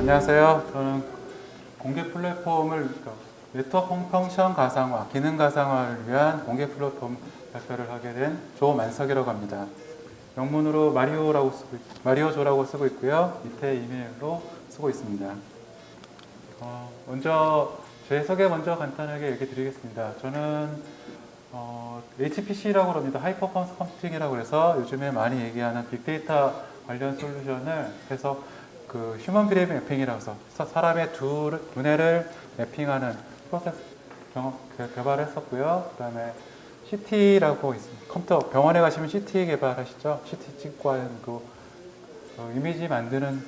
안녕하세요. 저는 공개 플랫폼을 네트워크 펑션 가상화, 기능 가상화를 위한 공개 플랫폼 발표를 하게 된 조만석이라고 합니다. 영문으로 마리오조라고 쓰고 있고요. 밑에 이메일로 쓰고 있습니다. 먼저 제 소개 먼저 간단하게 얘기 드리겠습니다. 저는 HPC라고 합니다. 하이 퍼포먼스 컴퓨팅이라고 해서 요즘에 많이 얘기하는 빅데이터 관련 솔루션을 해서 그 휴먼 브레이브 매핑이라고 해서 사람의 두뇌를 매핑하는 프로세스 개발을 했었고요. 그 다음에 CT라고 있습니다. 컴퓨터 병원에 가시면 CT 개발하시죠. CT 찍고 하는 그 이미지 만드는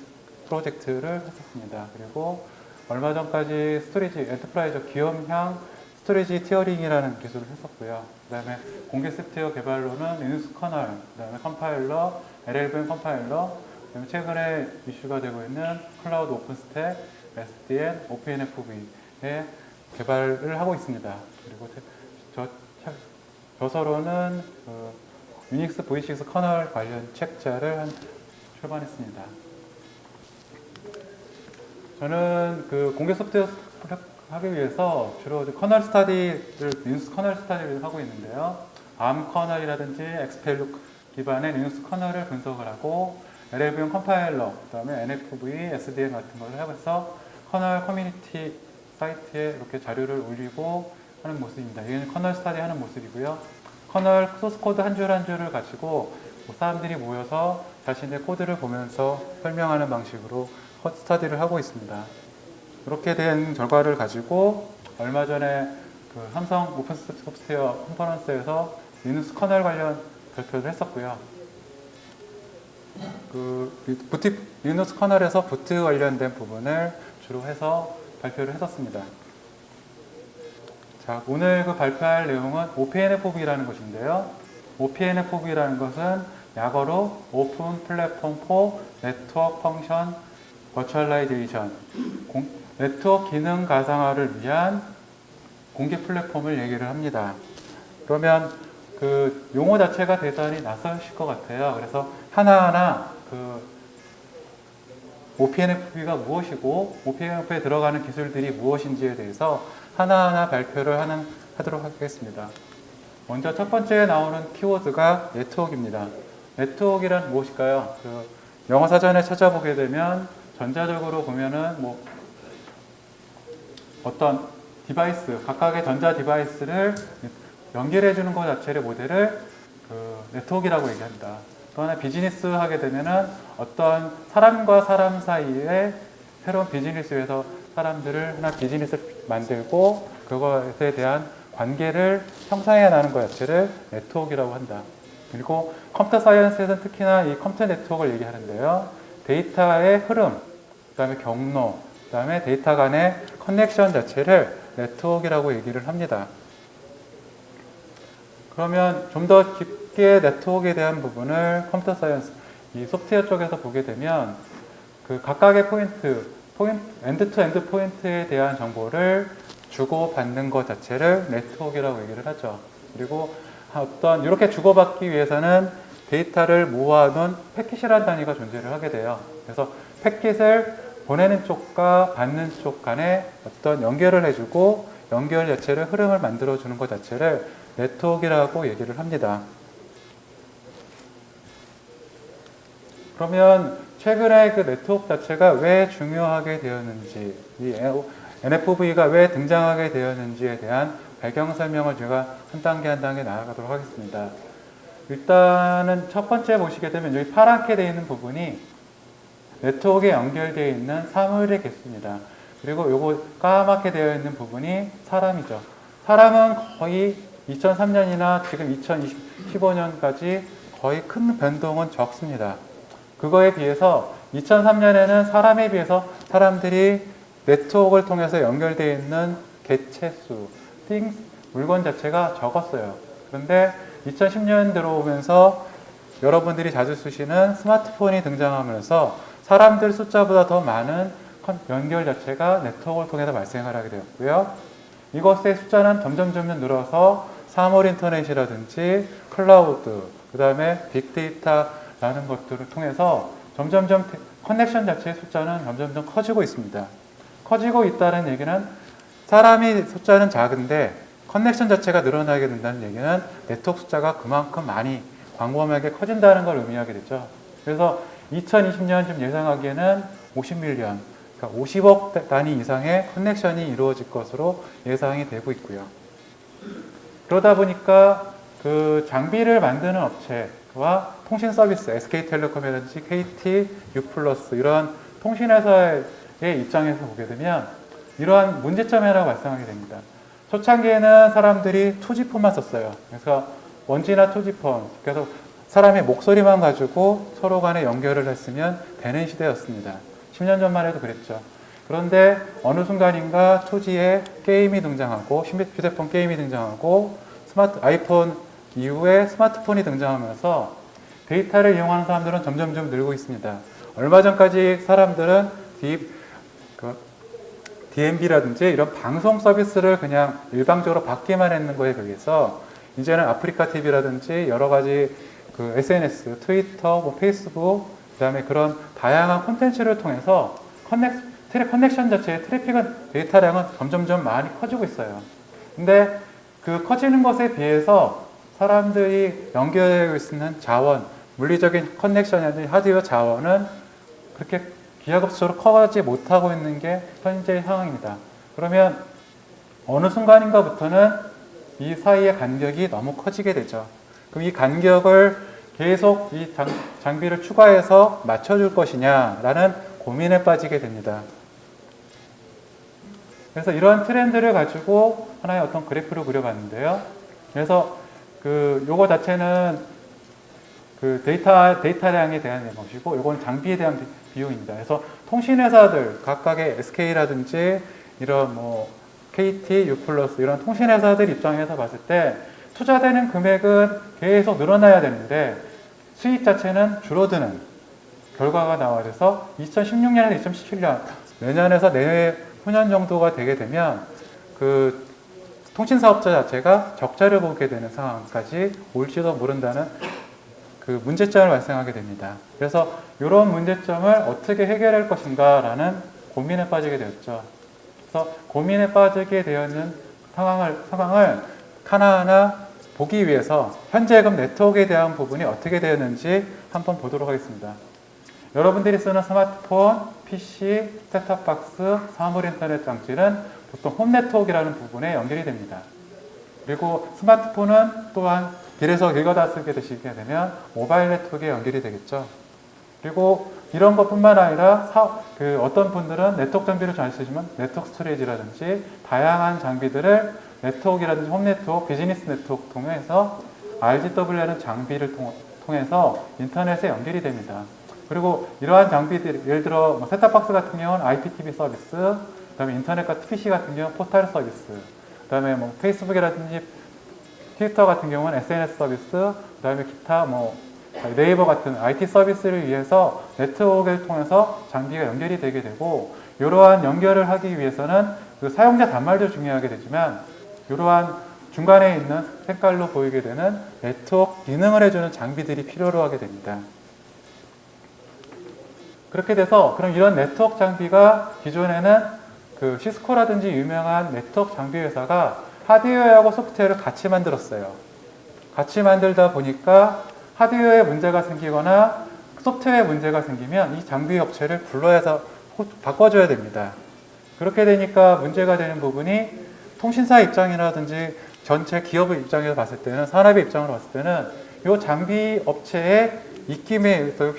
프로젝트를 했었습니다. 그리고 얼마 전까지 스토리지 엔터프라이즈 기업형 스토리지 티어링이라는 기술을 했었고요. 그 다음에 공개 소프트웨어 개발로는 리눅스 커널, 그 다음에 컴파일러, LLVM 컴파일러, 그다음에 최근에 이슈가 되고 있는 클라우드 오픈스택, SDN, OpenFV의 개발을 하고 있습니다. 그리고 저서로는 유닉스 V6 커널 관련 책자를 출간했습니다. 저는 그 공개 소프트웨어 하기 위해서 주로 커널 스타디를, 리눅스 커널 스타디를 하고 있는데요. ARM 커널이라든지 XPLU 기반의 리눅스 커널을 분석을 하고 LLVM 컴파일러, 그 다음에 NFV, SDN 같은 걸 해서 커널 커뮤니티 사이트에 이렇게 자료를 올리고 하는 모습입니다. 이게 커널 스타디 하는 모습이고요. 커널 소스 코드 한 줄 한 줄을 가지고 사람들이 모여서 자신의 코드를 보면서 설명하는 방식으로 스타디를 하고 있습니다. 이렇게 된 결과를 가지고 얼마 전에 그 삼성 오픈 소프트웨어 컨퍼런스에서 리눅스 커널 관련 발표를 했었고요. 리눅스 커널에서 부트 관련된 부분을 주로 해서 발표를 했었습니다. 자, 오늘 그 발표할 내용은 OpenFV라는 것인데요. OpenFV라는 것은 약어로 Open Platform for Network Function Virtualization, 네트워크 기능 가상화를 위한 공개 플랫폼을 얘기를 합니다. 그러면 그 용어 자체가 대단히 낯설실 것 같아요. 그래서 하나하나 그 OpenFV가 무엇이고 OpenFV에 들어가는 기술들이 무엇인지에 대해서 하나하나 발표를 하도록 하겠습니다. 먼저 첫 번째 나오는 키워드가 네트워크입니다. 네트워크란 무엇일까요? 그 영어 사전에 찾아보게 되면 전자적으로 보면은 뭐 어떤 디바이스, 각각의 전자 디바이스를 연결해 주는 것 자체를 모델을 그 네트워크라고 얘기합니다. 또 하나 비즈니스 하게 되면은 어떤 사람과 사람 사이에 새로운 비즈니스에서 사람들을 하나 비즈니스를 만들고 그것에 대한 관계를 형성해 나가는 것 자체를 네트워크라고 한다. 그리고 컴퓨터 사이언스에서는 특히나 이 컴퓨터 네트워크를 얘기하는데요. 데이터의 흐름, 그 다음에 경로, 그 다음에 데이터 간의 커넥션 자체를 네트워크라고 얘기를 합니다. 그러면 좀 더 깊게 네트워크에 대한 부분을 컴퓨터 사이언스, 이 소프트웨어 쪽에서 보게 되면 그 각각의 엔드 투 엔드 포인트에 대한 정보를 주고받는 것 자체를 네트워크라고 얘기를 하죠. 그리고 이렇게 주고받기 위해서는 데이터를 모아놓은 패킷이라는 단위가 존재를 하게 돼요. 그래서 패킷을 보내는 쪽과 받는 쪽 간에 어떤 연결을 해주고 연결 자체를 흐름을 만들어주는 것 자체를 네트워크라고 얘기를 합니다. 그러면 최근에 그 네트워크 자체가 왜 중요하게 되었는지, 이 NFV가 왜 등장하게 되었는지에 대한 배경 설명을 제가 한 단계 한 단계 나아가도록 하겠습니다. 일단은 첫 번째 보시게 되면 여기 파랗게 되어 있는 부분이 네트워크에 연결되어 있는 사물의 개수입니다. 그리고 요거 까맣게 되어 있는 부분이 사람이죠. 사람은 거의 2003년이나 지금 2015년까지 거의 큰 변동은 적습니다. 그거에 비해서 2003년에는 사람에 비해서 사람들이 네트워크를 통해서 연결되어 있는 개체수, 물건 자체가 적었어요. 그런데 2010년 들어오면서 여러분들이 자주 쓰시는 스마트폰이 등장하면서 사람들 숫자보다 더 많은 연결 자체가 네트워크를 통해서 발생을 하게 되었고요. 이것의 숫자는 점점 늘어서 사물 인터넷이라든지 클라우드, 그 다음에 빅데이터라는 것들을 통해서 점점 커넥션 자체의 숫자는 점점 커지고 있습니다. 커지고 있다는 얘기는 사람이 숫자는 작은데 커넥션 자체가 늘어나게 된다는 얘기는 네트워크 숫자가 그만큼 많이 광범위하게 커진다는 걸 의미하게 되죠. 그래서 2020년 좀 예상하기에는 50밀리언, 그러니까 50억 단위 이상의 커넥션이 이루어질 것으로 예상이 되고 있고요. 그러다 보니까 그 장비를 만드는 업체와 통신 서비스, SK텔레콤이라든지 KT, U+, 이런 통신회사의 입장에서 보게 되면 이러한 문제점이 하나 발생하게 됩니다. 초창기에는 사람들이 2G폰만 썼어요. 그래서 1G나 2G폰, 그래서 사람의 목소리만 가지고 서로 간에 연결을 했으면 되는 시대였습니다. 10년 전만 해도 그랬죠. 그런데 어느 순간인가 2G에 게임이 등장하고 휴대폰 게임이 등장하고 아이폰 이후에 스마트폰이 등장하면서 데이터를 이용하는 사람들은 점점 늘고 있습니다. 얼마 전까지 사람들은 DMB라든지 이런 방송 서비스를 그냥 일방적으로 받기만 했는 거에 비해서 이제는 아프리카 TV라든지 여러 가지 그 SNS, 트위터, 뭐 페이스북, 그 다음에 그런 다양한 콘텐츠를 통해서 커넥션 자체의 트래픽은, 데이터량은 점점 많이 커지고 있어요. 근데 그 커지는 것에 비해서 사람들이 연결되고 있는 자원, 물리적인 커넥션이라든지 하드웨어 자원은 그렇게 기하급수로 커가지 못하고 있는 게 현재 상황입니다. 그러면 어느 순간인가부터는 이 사이의 간격이 너무 커지게 되죠. 그럼 이 간격을 계속 이 장비를 추가해서 맞춰줄 것이냐라는 고민에 빠지게 됩니다. 그래서 이런 트렌드를 가지고 하나의 어떤 그래프를 그려봤는데요. 그래서 요거 자체는 그 데이터량에 대한 것이고, 요건 장비에 대한 비용입니다. 그래서 통신회사들, 각각의 SK라든지 이런 뭐 KT, U+, 이런 통신회사들 입장에서 봤을 때 투자되는 금액은 계속 늘어나야 되는데 수익 자체는 줄어드는 결과가 나와서 2016년에서 2017년, 내년에서 내후년 정도가 되게 되면 그 통신사업자 자체가 적자를 보게 되는 상황까지 올지도 모른다는 그 문제점을 발생하게 됩니다. 그래서 이런 문제점을 어떻게 해결할 것인가라는 고민에 빠지게 되었죠. 그래서 고민에 빠지게 되었는 상황을 하나하나 보기 위해서 현재금 네트워크에 대한 부분이 어떻게 되었는지 한번 보도록 하겠습니다. 여러분들이 쓰는 스마트폰, PC, 셋탑박스, 사물 인터넷 장치는 보통 홈 네트워크라는 부분에 연결이 됩니다. 그리고 스마트폰은 또한 길에서 읽어다 쓰게 되시게 되면 모바일 네트워크에 연결이 되겠죠. 그리고 이런 것뿐만 아니라 어떤 분들은 네트워크 장비를 잘 쓰시면 네트워크 스토리지라든지 다양한 장비들을 네트워크라든지 홈 네트워크, 비즈니스 네트워크 통해서 RGW라는 장비를 통해서 인터넷에 연결이 됩니다. 그리고 이러한 장비들, 예를 들어 뭐 셋탑박스 같은 경우는 IPTV 서비스, 그 다음에 인터넷 같은 PC 같은 경우는 포털 서비스, 그 다음에 뭐 페이스북이라든지 트위터 같은 경우는 SNS 서비스, 그 다음에 기타 뭐 네이버 같은 IT 서비스를 위해서 네트워크를 통해서 장비가 연결이 되게 되고, 이러한 연결을 하기 위해서는 그 사용자 단말도 중요하게 되지만 이러한 중간에 있는 색깔로 보이게 되는 네트워크 기능을 해주는 장비들이 필요로 하게 됩니다. 그렇게 돼서 그럼 이런 네트워크 장비가 기존에는 그 시스코라든지 유명한 네트워크 장비 회사가 하드웨어하고 소프트웨어를 같이 만들었어요. 같이 만들다 보니까 하드웨어에 문제가 생기거나 소프트웨어에 문제가 생기면 이 장비 업체를 불러서 바꿔줘야 됩니다. 그렇게 되니까 문제가 되는 부분이 통신사 입장이라든지 전체 기업의 입장에서 봤을 때는, 산업의 입장으로 봤을 때는 이 장비 업체의 입김에 의해서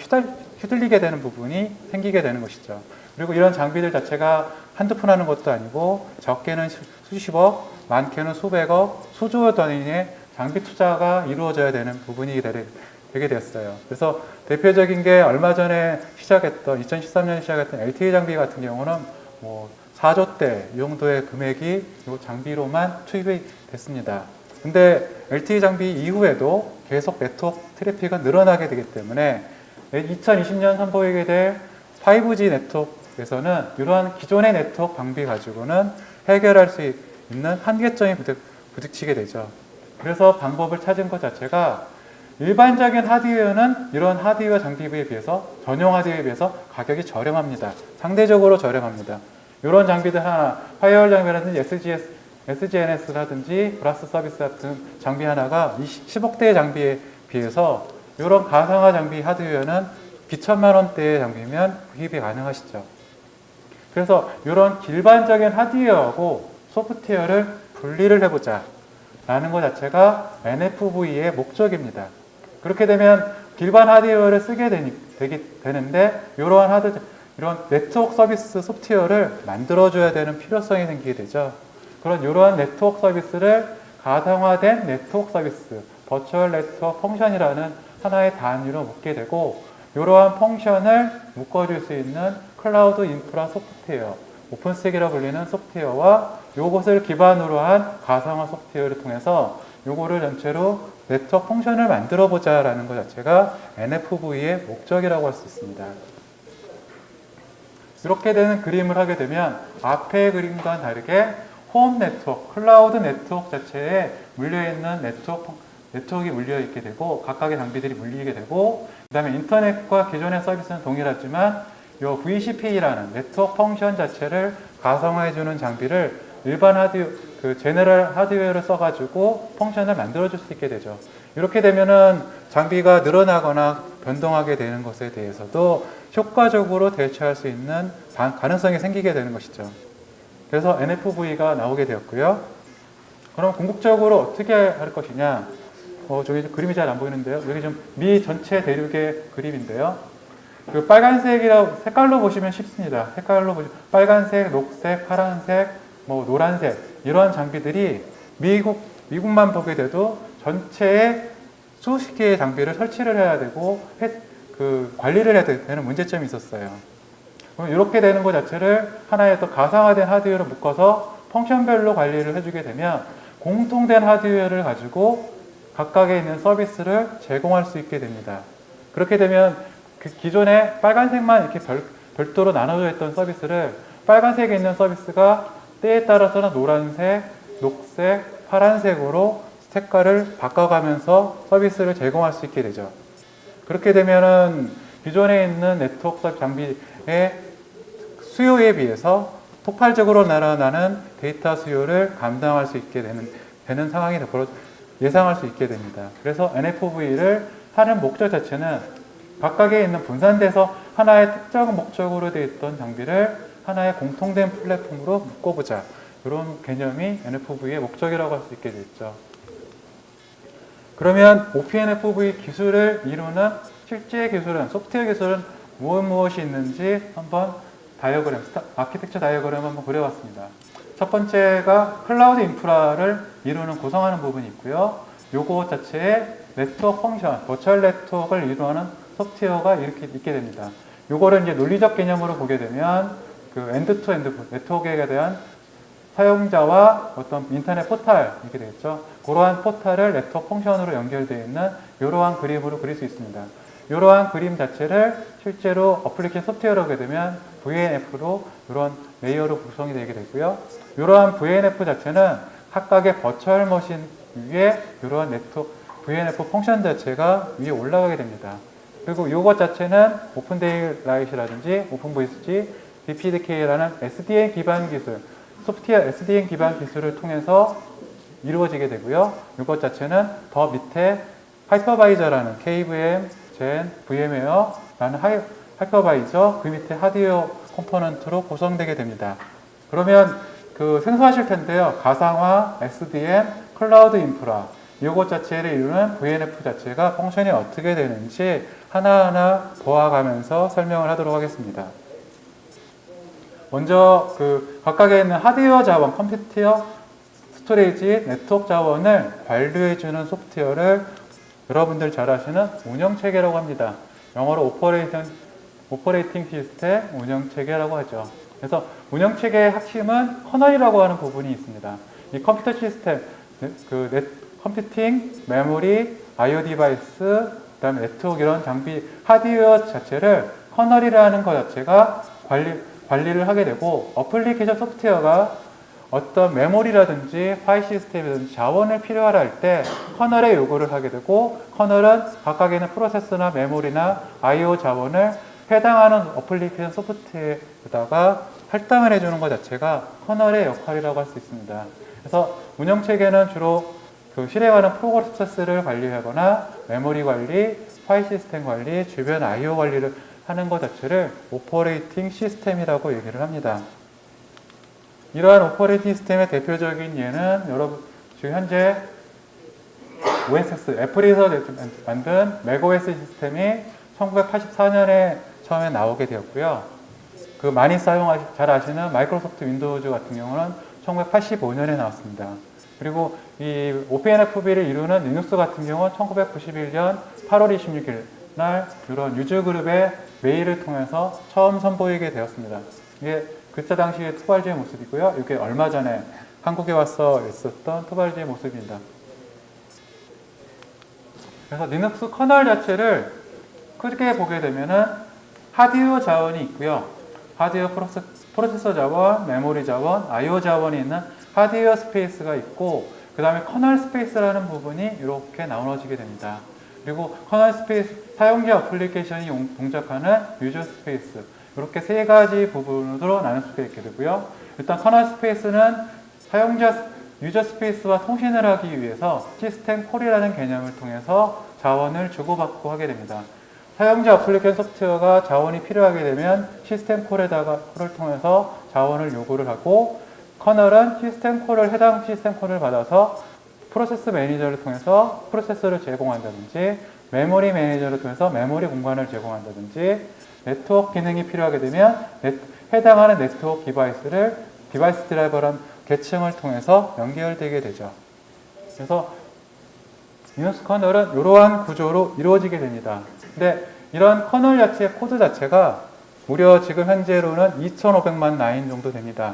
휘둘리게 되는 부분이 생기게 되는 것이죠. 그리고 이런 장비들 자체가 한두 푼 하는 것도 아니고 적게는 수십억, 많게는 수백억, 수조 단위의 장비 투자가 이루어져야 되는 부분이 되게 됐어요. 그래서 대표적인 게 얼마 전에 시작했던 2013년에 시작했던 LTE 장비 같은 경우는 뭐 4조대 이 정도의 금액이 이 장비로만 투입이 됐습니다. 근데 LTE 장비 이후에도 계속 네트워크 트래픽은 늘어나게 되기 때문에 2020년 선보이게 될 5G 네트워크에서는 이러한 기존의 네트워크 방비 가지고는 해결할 수 있는 한계점이 부딪히게 되죠. 그래서 방법을 찾은 것 자체가 일반적인 하드웨어는 이런 하드웨어 장비에 비해서, 전용 하드웨어에 비해서 가격이 저렴합니다. 상대적으로 저렴합니다. 이런 장비들 하나, 파이어월 장비라든지 SGNS라든지 브라스 서비스 같은 장비 하나가 10억대의 장비에 비해서 이런 가상화 장비 하드웨어는 비천만 원대의 장비면 구입이 가능하시죠. 그래서 이런 일반적인 하드웨어하고 소프트웨어를 분리를 해보자 라는 것 자체가 NFV의 목적입니다. 그렇게 되면 일반 하드웨어를 쓰게 되는데 이런 네트워크 서비스 소프트웨어를 만들어줘야 되는 필요성이 생기게 되죠. 이러한 네트워크 서비스를 가상화된 네트워크 서비스, 버추얼 네트워크 펑션이라는 하나의 단위로 묶게 되고, 이러한 펑션을 묶어줄 수 있는 클라우드 인프라 소프트웨어, 오픈스택이라고 불리는 소프트웨어와 이것을 기반으로 한 가상화 소프트웨어를 통해서 이거를 전체로 네트워크 펑션을 만들어 보자라는 것 자체가 NFV의 목적이라고 할 수 있습니다. 이렇게 되는 그림을 하게 되면 앞의 그림과는 다르게 홈 네트워크, 클라우드 네트워크 자체에 물려있는 네트워크가 물려있게 되고, 각각의 장비들이 물리게 되고, 그 다음에 인터넷과 기존의 서비스는 동일하지만 이 VCP라는 네트워크 펑션 자체를 가상화해주는 장비를 일반 제너럴 하드웨어를 써가지고 펑션을 만들어줄 수 있게 되죠. 이렇게 되면은 장비가 늘어나거나 변동하게 되는 것에 대해서도 효과적으로 대처할 수 있는 가능성이 생기게 되는 것이죠. 그래서 NFV가 나오게 되었고요. 그럼 궁극적으로 어떻게 할 것이냐? 저기 그림이 잘 안 보이는데요. 여기 좀 미 전체 대륙의 그림인데요. 그 빨간색이라고 색깔로 보시면 쉽습니다. 색깔로 보시면 빨간색, 녹색, 파란색, 노란색 이러한 장비들이 미국만 보게 돼도 전체에 수십 개의 장비를 설치를 해야 되고 관리를 해야 되는 문제점이 있었어요. 그럼 이렇게 되는 것 자체를 하나의 또 가상화된 하드웨어로 묶어서 펑션별로 관리를 해주게 되면 공통된 하드웨어를 가지고 각각에 있는 서비스를 제공할 수 있게 됩니다. 그렇게 되면 그 기존에 빨간색만 이렇게 별도로 나눠져 있던 서비스를 빨간색에 있는 서비스가 때에 따라서는 노란색, 녹색, 파란색으로 색깔을 바꿔가면서 서비스를 제공할 수 있게 되죠. 그렇게 되면은 기존에 있는 네트워크 장비의 수요에 비해서 폭발적으로 늘어나는 데이터 수요를 감당할 수 있게 되는 상황이 예상할 수 있게 됩니다. 그래서 NFV를 하는 목적 자체는 각각에 있는 분산돼서 하나의 특정 목적으로 되어 있던 장비를 하나의 공통된 플랫폼으로 묶어보자. 이런 개념이 NFV의 목적이라고 할 수 있게 됐죠. 그러면 OPNFV 기술을 이루는 실제 기술은, 소프트웨어 기술은 무엇이 있는지 한번 아키텍처 다이어그램 한번 그려봤습니다. 첫 번째가 클라우드 인프라를 이루는 구성하는 부분이 있고요. 요거 자체에 네트워크 펑션, 버추얼 네트워크를 이루는 소프트웨어가 이렇게 있게 됩니다. 요거를 이제 논리적 개념으로 보게 되면 그 엔드-투-엔드 네트워크에 대한 사용자와 어떤 인터넷 포탈 이렇게 되겠죠. 그러한 포탈을 네트워크 펑션으로 연결되어 있는 이러한 그림으로 그릴 수 있습니다. 이러한 그림 자체를 실제로 어플리케이션 소프트웨어로 하게 되면 VNF로 이런 레이어로 구성이 되게 되고요. 이러한 VNF 자체는 각각의 버추얼 머신 위에 이러한 네트워크 VNF 펑션 자체가 위에 올라가게 됩니다. 그리고 이것 자체는 오픈데일라이트라든지 오픈VSG, DPDK라는 SDN 기반 기술, 소프트웨어 SDN 기반 기술을 통해서 이루어지게 되고요. 이것 자체는 더 밑에 하이퍼바이저라는 KVM, 젠, VM웨어라는 하이퍼바이저, 그 밑에 하드웨어 컴포넌트로 구성되게 됩니다. 그러면 생소하실 텐데요. 가상화, SDN, 클라우드 인프라, 이것 자체를 이루는 VNF 자체가 펑션이 어떻게 되는지 하나하나 보아가면서 설명을 하도록 하겠습니다. 먼저 각각에 있는 하드웨어 자원, 컴퓨터, 스토리지, 네트워크 자원을 관리해주는 소프트웨어를 여러분들 잘 아시는 운영체계라고 합니다. 영어로 오퍼레이팅 시스템 운영체계라고 하죠. 그래서 운영체계의 핵심은 커널이라고 하는 부분이 있습니다. 이 컴퓨터 시스템, 컴퓨팅, 메모리, IO 디바이스, 그 다음에 네트워크 이런 장비, 하드웨어 자체를 커널이라는 것 자체가 관리를 하게 되고, 어플리케이션 소프트웨어가 어떤 메모리라든지 파일 시스템이라든지 자원을 필요하다 할 때 커널에 요구를 하게 되고, 커널은 각각의 있는 프로세서나 메모리나 I/O 자원을 해당하는 어플리케이션 소프트웨어에다가 할당을 해주는 것 자체가 커널의 역할이라고 할 수 있습니다. 그래서 운영체계는 주로 그 실행하는 프로세스를 관리하거나 메모리 관리, 파일 시스템 관리, 주변 I/O 관리를 하는 것 자체를 오퍼레이팅 시스템이라고 얘기를 합니다. 이러한 오퍼레이팅 시스템의 대표적인 예는 여러분 지금 현재 OS X, 애플에서 만든 맥OS 시스템이 1984년에 처음에 나오게 되었고요. 그 많이 잘 아시는 마이크로소프트 윈도우즈 같은 경우는 1985년에 나왔습니다. 그리고 이 OpenFB를 이루는 리눅스 같은 경우는 1991년 8월 26일 날 이런 유즈그룹의 메일을 통해서 처음 선보이게 되었습니다. 이게 그때 당시의 토발즈의 모습이고요. 이게 얼마 전에 한국에 와서 있었던 토발즈의 모습입니다. 그래서 리눅스 커널 자체를 크게 보게 되면은 하드웨어 자원이 있고요. 하드웨어 프로세서 자원, 메모리 자원, I/O 자원이 있는 하드웨어 스페이스가 있고, 그 다음에 커널 스페이스라는 부분이 이렇게 나눠지게 됩니다. 그리고 커널 스페이스, 사용자 어플리케이션이 동작하는 유저 스페이스, 이렇게 세 가지 부분으로 나눌 수가 있게 되고요. 일단 커널 스페이스는 유저 스페이스와 통신을 하기 위해서 시스템 콜이라는 개념을 통해서 자원을 주고받고 하게 됩니다. 사용자 어플리케이션 소프트웨어가 자원이 필요하게 되면 시스템 콜을 통해서 자원을 요구를 하고, 커널은 해당 시스템 콜을 받아서 프로세스 매니저를 통해서 프로세서를 제공한다든지, 메모리 매니저를 통해서 메모리 공간을 제공한다든지, 네트워크 기능이 필요하게 되면 해당하는 네트워크 디바이스 드라이버라는 계층을 통해서 연결되게 되죠. 그래서 리눅스 커널은 이러한 구조로 이루어지게 됩니다. 근데 이런 커널 자체의 코드 자체가 무려 지금 현재로는 2,500만 라인 정도 됩니다.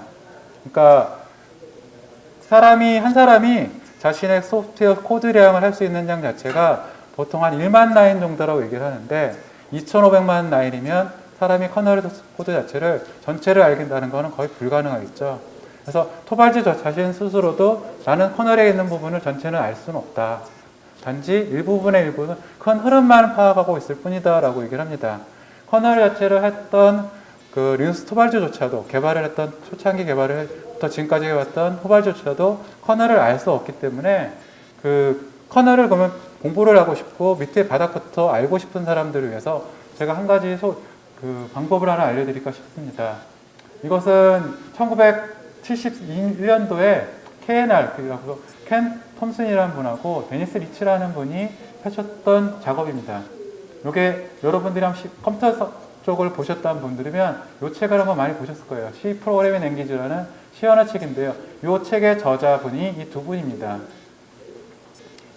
그러니까 한 사람이 자신의 소프트웨어 코드량을 할 수 있는 양 자체가 보통 한 1만 라인 정도라고 얘기를 하는데, 2,500만 라인이면 사람이 커널 코드 자체를 전체를 알긴다는 것은 거의 불가능하겠죠. 그래서 토발즈 자신 스스로도 나는 커널에 있는 부분을 전체는 알 수는 없다. 단지 일부분의 큰 흐름만 파악하고 있을 뿐이다 라고 얘기를 합니다. 커널 자체를 했던 그 리눅스 토발즈조차도 초창기 개발부터 지금까지 해왔던 토발즈조차도 커널을 알 수 없기 때문에, 그 커널을 그러면 공부를 하고 싶고 밑에 바닥부터 알고 싶은 사람들을 위해서 제가 한 가지 방법을 하나 알려드릴까 싶습니다. 이것은 1971년도에 KNR, 켄 톰슨이라는 분하고 데니스 리치라는 분이 펼쳤던 작업입니다. 이게 여러분들이 컴퓨터 쪽을 보셨던 분들이면 이 책을 한번 많이 보셨을 거예요. C 프로그래밍 랭귀지라는 시언어 책인데요. 이 책의 저자분이 이 두 분입니다.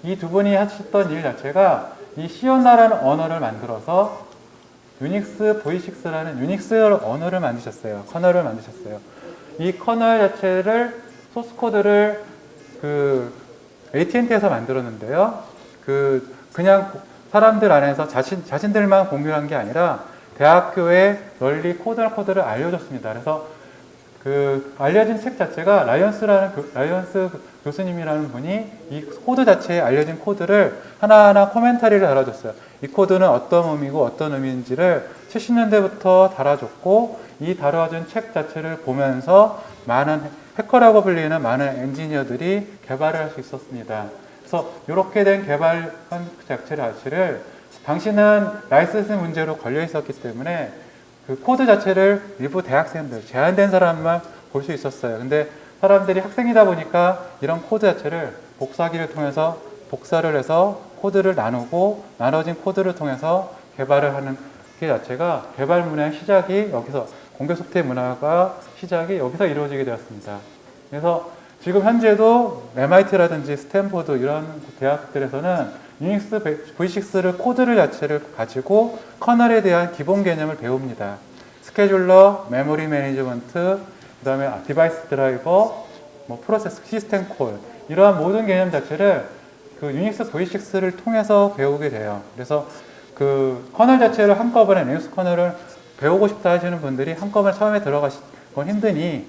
이 두 분이 하셨던 일 자체가 이 시언어라는 언어를 만들어서 유닉스 V6라는 유닉스 언어를 만드셨어요. 커널을 만드셨어요. 이 커널 자체를 소스 코드를 AT&T에서 만들었는데요. 그냥 사람들 안에서 자신들만 공유한 게 아니라 대학교에 널리 코드를 알려줬습니다. 그래서 알려진 책 자체가 라이언스 교수님이라는 분이 이 코드 자체에 알려진 코드를 하나하나 코멘터리를 달아줬어요. 이 코드는 어떤 의미고 어떤 의미인지를 70년대부터 달아줬고, 이 달아준 책 자체를 보면서 많은 해커라고 불리는 많은 엔지니어들이 개발을 할 수 있었습니다. 그래서 이렇게 된 개발한 자체를 당시는 라이센스 문제로 걸려 있었기 때문에 그 코드 자체를 일부 대학생들, 제한된 사람만 볼 수 있었어요. 근데 사람들이 학생이다 보니까 이런 코드 자체를 복사기를 통해서 복사를 해서 코드를 나누고, 나눠진 코드를 통해서 개발을 하는 게 자체가 개발 문화의 시작이 여기서, 공개 소프트웨어 문화가 시작이 여기서 이루어지게 되었습니다. 그래서 지금 현재도 MIT라든지 스탠포드 이런 대학들에서는 유닉스 V6를 코드를 자체를 가지고 커널에 대한 기본 개념을 배웁니다. 스케줄러, 메모리 매니지먼트, 그 다음에 디바이스 드라이버, 프로세스, 시스템 콜, 이러한 모든 개념 자체를 그 유닉스 V6를 통해서 배우게 돼요. 그래서 그 커널 자체를 한꺼번에 리눅스 커널을 배우고 싶다 하시는 분들이 한꺼번에 처음에 들어가시건 힘드니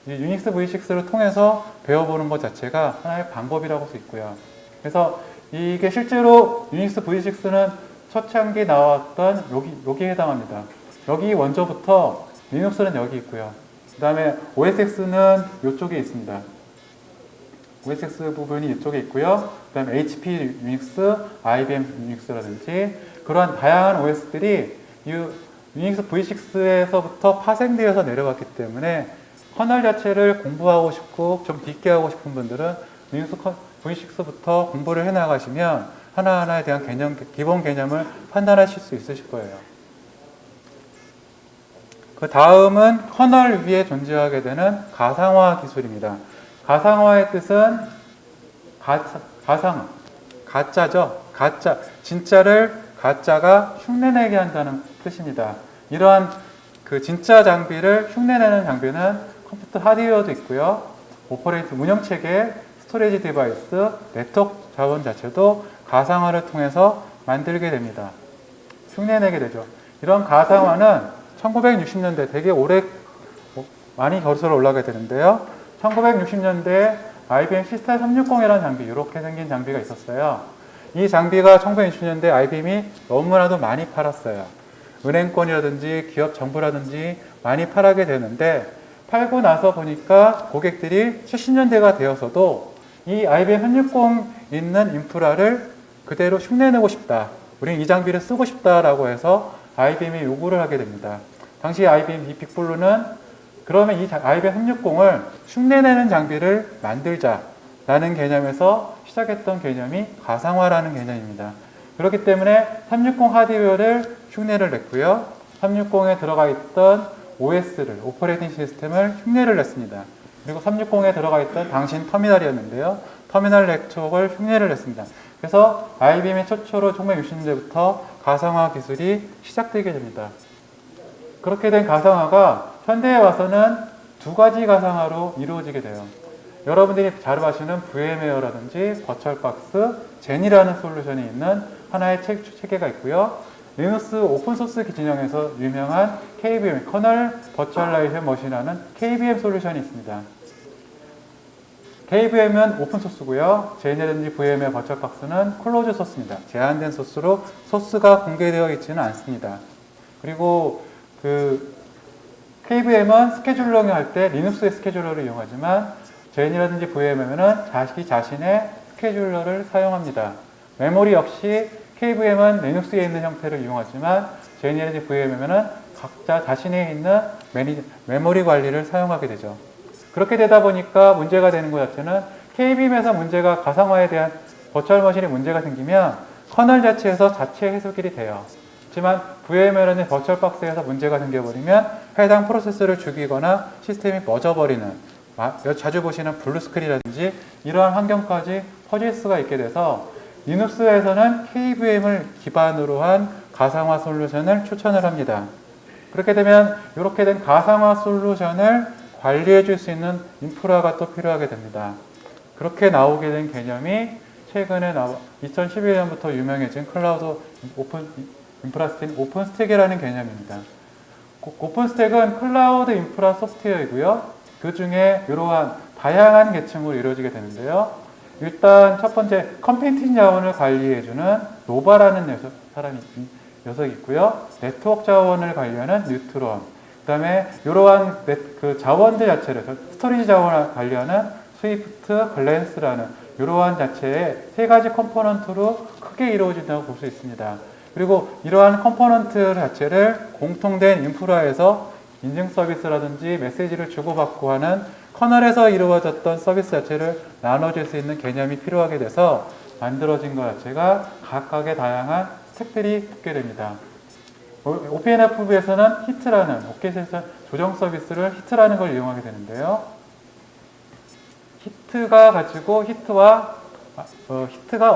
이 유닉스 V6를 통해서 배워보는 것 자체가 하나의 방법이라고 할 수 있고요. 그래서 이게 실제로 유닉스 V6는 초창기 나왔던 여기에 해당합니다. 여기 원조부터 리눅스는 여기 있고요. 그 다음에 OSX는 이쪽에 있습니다. OSX 부분이 이쪽에 있고요. 그 다음에 HP 유닉스, IBM 유닉스라든지 그러한 다양한 OS들이 이 유닉스 V6에서부터 파생되어서 내려왔기 때문에 커널 자체를 공부하고 싶고 좀 깊게 하고 싶은 분들은 유닉스 V6부터 공부를 해나가시면 하나하나에 대한 기본 개념을 판단하실 수 있으실 거예요. 그 다음은 커널 위에 존재하게 되는 가상화 기술입니다. 가상화의 뜻은 가상화, 가짜죠. 가짜, 진짜를 가짜가 흉내내게 한다는 뜻입니다. 이러한 그 진짜 장비를 흉내내는 장비는 컴퓨터 하드웨어도 있고요. 오퍼레이팅 운영체계, 스토리지 디바이스, 네트워크 자원 자체도 가상화를 통해서 만들게 됩니다. 흉내내게 되죠. 이런 가상화는 1960년대 되게 오래 많이 거슬러 올라가게 되는데요. 1960년대에 IBM 시스타 360이라는 장비, 이렇게 생긴 장비가 있었어요. 이 장비가 1960년대 IBM이 너무나도 많이 팔았어요. 은행권이라든지 기업 정보라든지 많이 팔하게 되는데 팔고 나서 보니까 고객들이 70년대가 되어서도 이 IBM 360 있는 인프라를 그대로 흉내내고 싶다. 우리는 이 장비를 쓰고 싶다라고 해서 IBM이 요구를 하게 됩니다. 당시 IBM 이 빅블루는 그러면 이 IBM 360을 흉내내는 장비를 만들자라는 개념에서 시작했던 개념이 가상화라는 개념입니다. 그렇기 때문에 360 하드웨어를 흉내를 냈고요. 360에 들어가 있던 OS를, 오퍼레이팅 시스템을 흉내를 냈습니다. 그리고 360에 들어가 있던 당신 터미널이었는데요. 터미널 네트워크를 흉내를 냈습니다. 그래서 IBM이 최초로 1960년대부터 가상화 기술이 시작되게 됩니다. 그렇게 된 가상화가 현대에 와서는 두 가지 가상화로 이루어지게 돼요. 여러분들이 잘 아시는 VM웨어라든지 버추얼박스, 젠이라는 솔루션이 있는 하나의 체계가 있고요. 리눅스 오픈소스 진영에서 유명한 KVM, 커널 버추얼라이제이션 머신이라는 KVM 솔루션이 있습니다. KVM은 오픈소스고요. 젠이라든지 VM웨어 버추얼박스는 클로즈 소스입니다. 제한된 소스로 소스가 공개되어 있지는 않습니다. 그리고 그 KVM은 스케줄러링 할 때 리눅스의 스케줄러를 이용하지만 젠이라든지 VM웨어는 자신의 스케줄러를 사용합니다. 메모리 역시 KVM은 리눅스에 있는 형태를 이용하지만 젠이라든지 VM웨어는 각자 자신에 있는 메모리 관리를 사용하게 되죠. 그렇게 되다 보니까 문제가 되는 것 자체는 KVM에서 문제가 가상화에 대한 버추얼 머신에 문제가 생기면 커널 자체에서 자체 해소길이 돼요. 하지만 VM웨어라는 버추얼 박스에서 문제가 생겨버리면 해당 프로세스를 죽이거나 시스템이 멎어버리는 자주 보시는 블루스크린이라든지 이러한 환경까지 퍼질 수가 있게 돼서 리눅스에서는 KVM을 기반으로 한 가상화 솔루션을 추천을 합니다. 그렇게 되면 이렇게 된 가상화 솔루션을 관리해 줄 수 있는 인프라가 또 필요하게 됩니다. 그렇게 나오게 된 개념이 최근에 2011년부터 유명해진 클라우드 오픈 인프라스틱 오픈스택이라는 개념입니다. 오픈스택은 클라우드 인프라 소프트웨어이고요. 그 중에 이러한 다양한 계층으로 이루어지게 되는데요. 일단 첫 번째 컴퓨팅 자원을 관리해주는 노바라는 녀석이 있고요. 네트워크 자원을 관리하는 뉴트론. 그 다음에 이러한 그 자원들 자체를 스토리지 자원을 관리하는 스위프트, 글랜스라는 이러한 자체의 세 가지 컴포넌트로 크게 이루어진다고 볼 수 있습니다. 그리고 이러한 컴포넌트 자체를 공통된 인프라에서 인증 서비스라든지 메시지를 주고받고 하는 커널에서 이루어졌던 서비스 자체를 나눠줄 수 있는 개념이 필요하게 돼서 만들어진 것 자체가 각각의 다양한 스택들이 붙게 됩니다. OPNFV에서는 히트라는 오케이션 조정 서비스를 히트라는 걸 이용하게 되는데요. 히트가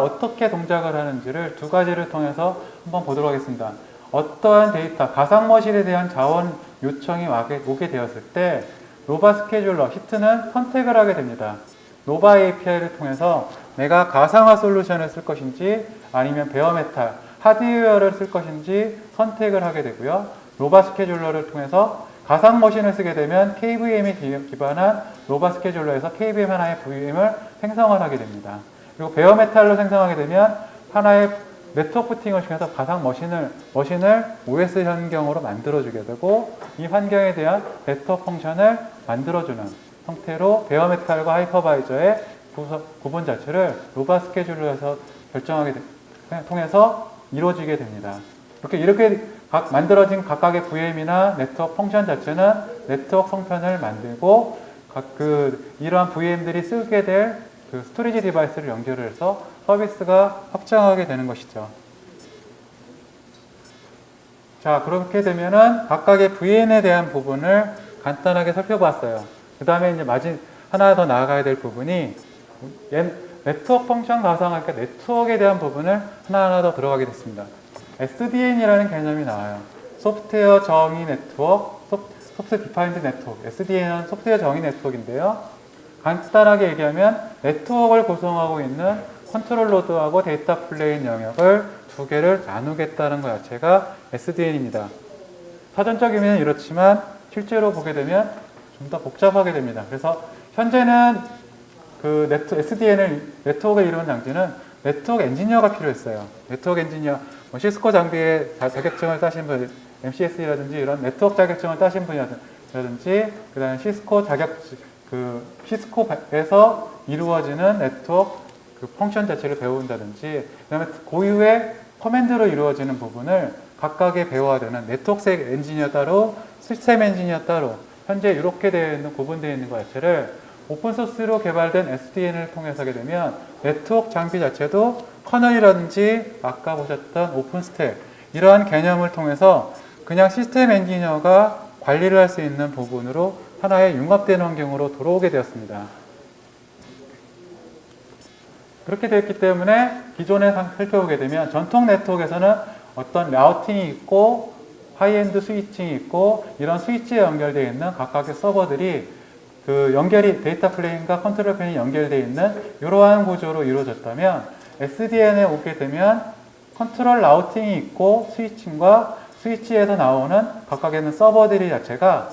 어떻게 동작을 하는지를 두 가지를 통해서 한번 보도록 하겠습니다. 어떠한 데이터, 가상머신에 대한 자원 요청이 오게 되었을 때 노바 스케줄러, 히트는 선택을 하게 됩니다. 노바 API를 통해서 내가 가상화 솔루션을 쓸 것인지 아니면 베어메탈, 하드웨어를 쓸 것인지 선택을 하게 되고요. 노바 스케줄러를 통해서 가상 머신을 쓰게 되면 KVM이 기반한 로바 스케줄러에서 KVM 하나의 VM을 생성을 하게 됩니다. 그리고 베어메탈로 생성하게 되면 하나의 네트워크 부팅을 통해서 가상 머신을 OS 환경으로 만들어주게 되고 이 환경에 대한 네트워크 펑션을 만들어주는 형태로 베어메탈과 하이퍼바이저의 구분 자체를 로바 스케줄러에서 통해서 이루어지게 됩니다. 이렇게 만들어진 각각의 VM이나 네트워크 펑션 자체는 네트워크 성편을 만들고 이러한 VM들이 쓰게 될 스토리지 디바이스를 연결을 해서 서비스가 확장하게 되는 것이죠. 자, 그렇게 되면은 각각의 VM에 대한 부분을 간단하게 살펴봤어요. 그 다음에 이제 하나 더 나아가야 될 부분이 네트워크 펑션 가상화니까 네트워크에 대한 부분을 하나하나 더 들어가게 됐습니다. SDN이라는 개념이 나와요. 소프트웨어 정의 네트워크, 소프트 디파인드 네트워크. SDN은 소프트웨어 정의 네트워크인데요. 간단하게 얘기하면 네트워크를 구성하고 있는 컨트롤 노드하고 데이터 플레인 영역을 두 개를 나누겠다는 것 자체가 SDN입니다. 사전적 의미는 이렇지만 실제로 보게 되면 좀 더 복잡하게 됩니다. 그래서 현재는 SDN을 네트워크에 이루는 장치는 네트워크 엔지니어가 필요했어요. 네트워크 엔지니어, 시스코 장비에 자격증을 따신 분, MCS라든지 이런 네트워크 자격증을 따신 분이라든지, 그 다음에 시스코에서 이루어지는 네트워크 펑션 자체를 배운다든지, 그 다음에 고유의 커맨드로 이루어지는 부분을 각각의 배워야 되는 네트워크색 엔지니어 따로, 시스템 엔지니어 따로, 현재 이렇게 구분되어 있는 것 자체를 오픈소스로 개발된 SDN을 통해서 하게 되면 네트워크 장비 자체도 커널이라든지 아까 보셨던 오픈스택 이러한 개념을 통해서 그냥 시스템 엔지니어가 관리를 할 수 있는 부분으로 하나의 융합된 환경으로 들어오게 되었습니다. 그렇게 되었기 때문에 기존에 살펴보게 되면 전통 네트워크에서는 어떤 라우팅이 있고 하이엔드 스위칭이 있고 이런 스위치에 연결되어 있는 각각의 서버들이 데이터 플레인과 컨트롤 플레인이 연결되어 있는 이러한 구조로 이루어졌다면 SDN에 오게 되면 컨트롤 라우팅이 있고 스위칭과 스위치에서 나오는 각각의 있는 서버들이 자체가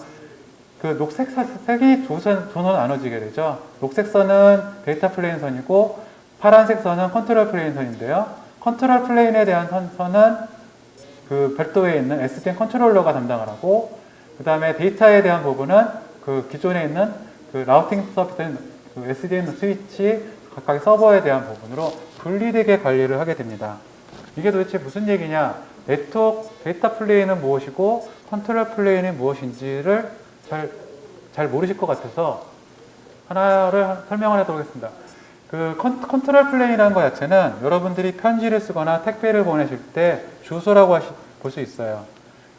녹색 색이 두 선으로 나눠지게 되죠. 녹색 선은 데이터 플레인 선이고 파란색 선은 컨트롤 플레인 선인데요. 컨트롤 플레인에 대한 선은 별도에 있는 SDN 컨트롤러가 담당을 하고, 그 다음에 데이터에 대한 부분은 기존에 있는 라우팅 서비스인 SDN 스위치 각각의 서버에 대한 부분으로 분리되게 관리를 하게 됩니다. 이게 도대체 무슨 얘기냐? 네트워크 데이터 플레인은 무엇이고 컨트롤 플레인이 무엇인지를 잘 모르실 것 같아서 하나를 설명을 해드리도록 하겠습니다. 컨트롤 플레인이라는 것 자체는 여러분들이 편지를 쓰거나 택배를 보내실 때 주소라고 볼 수 있어요.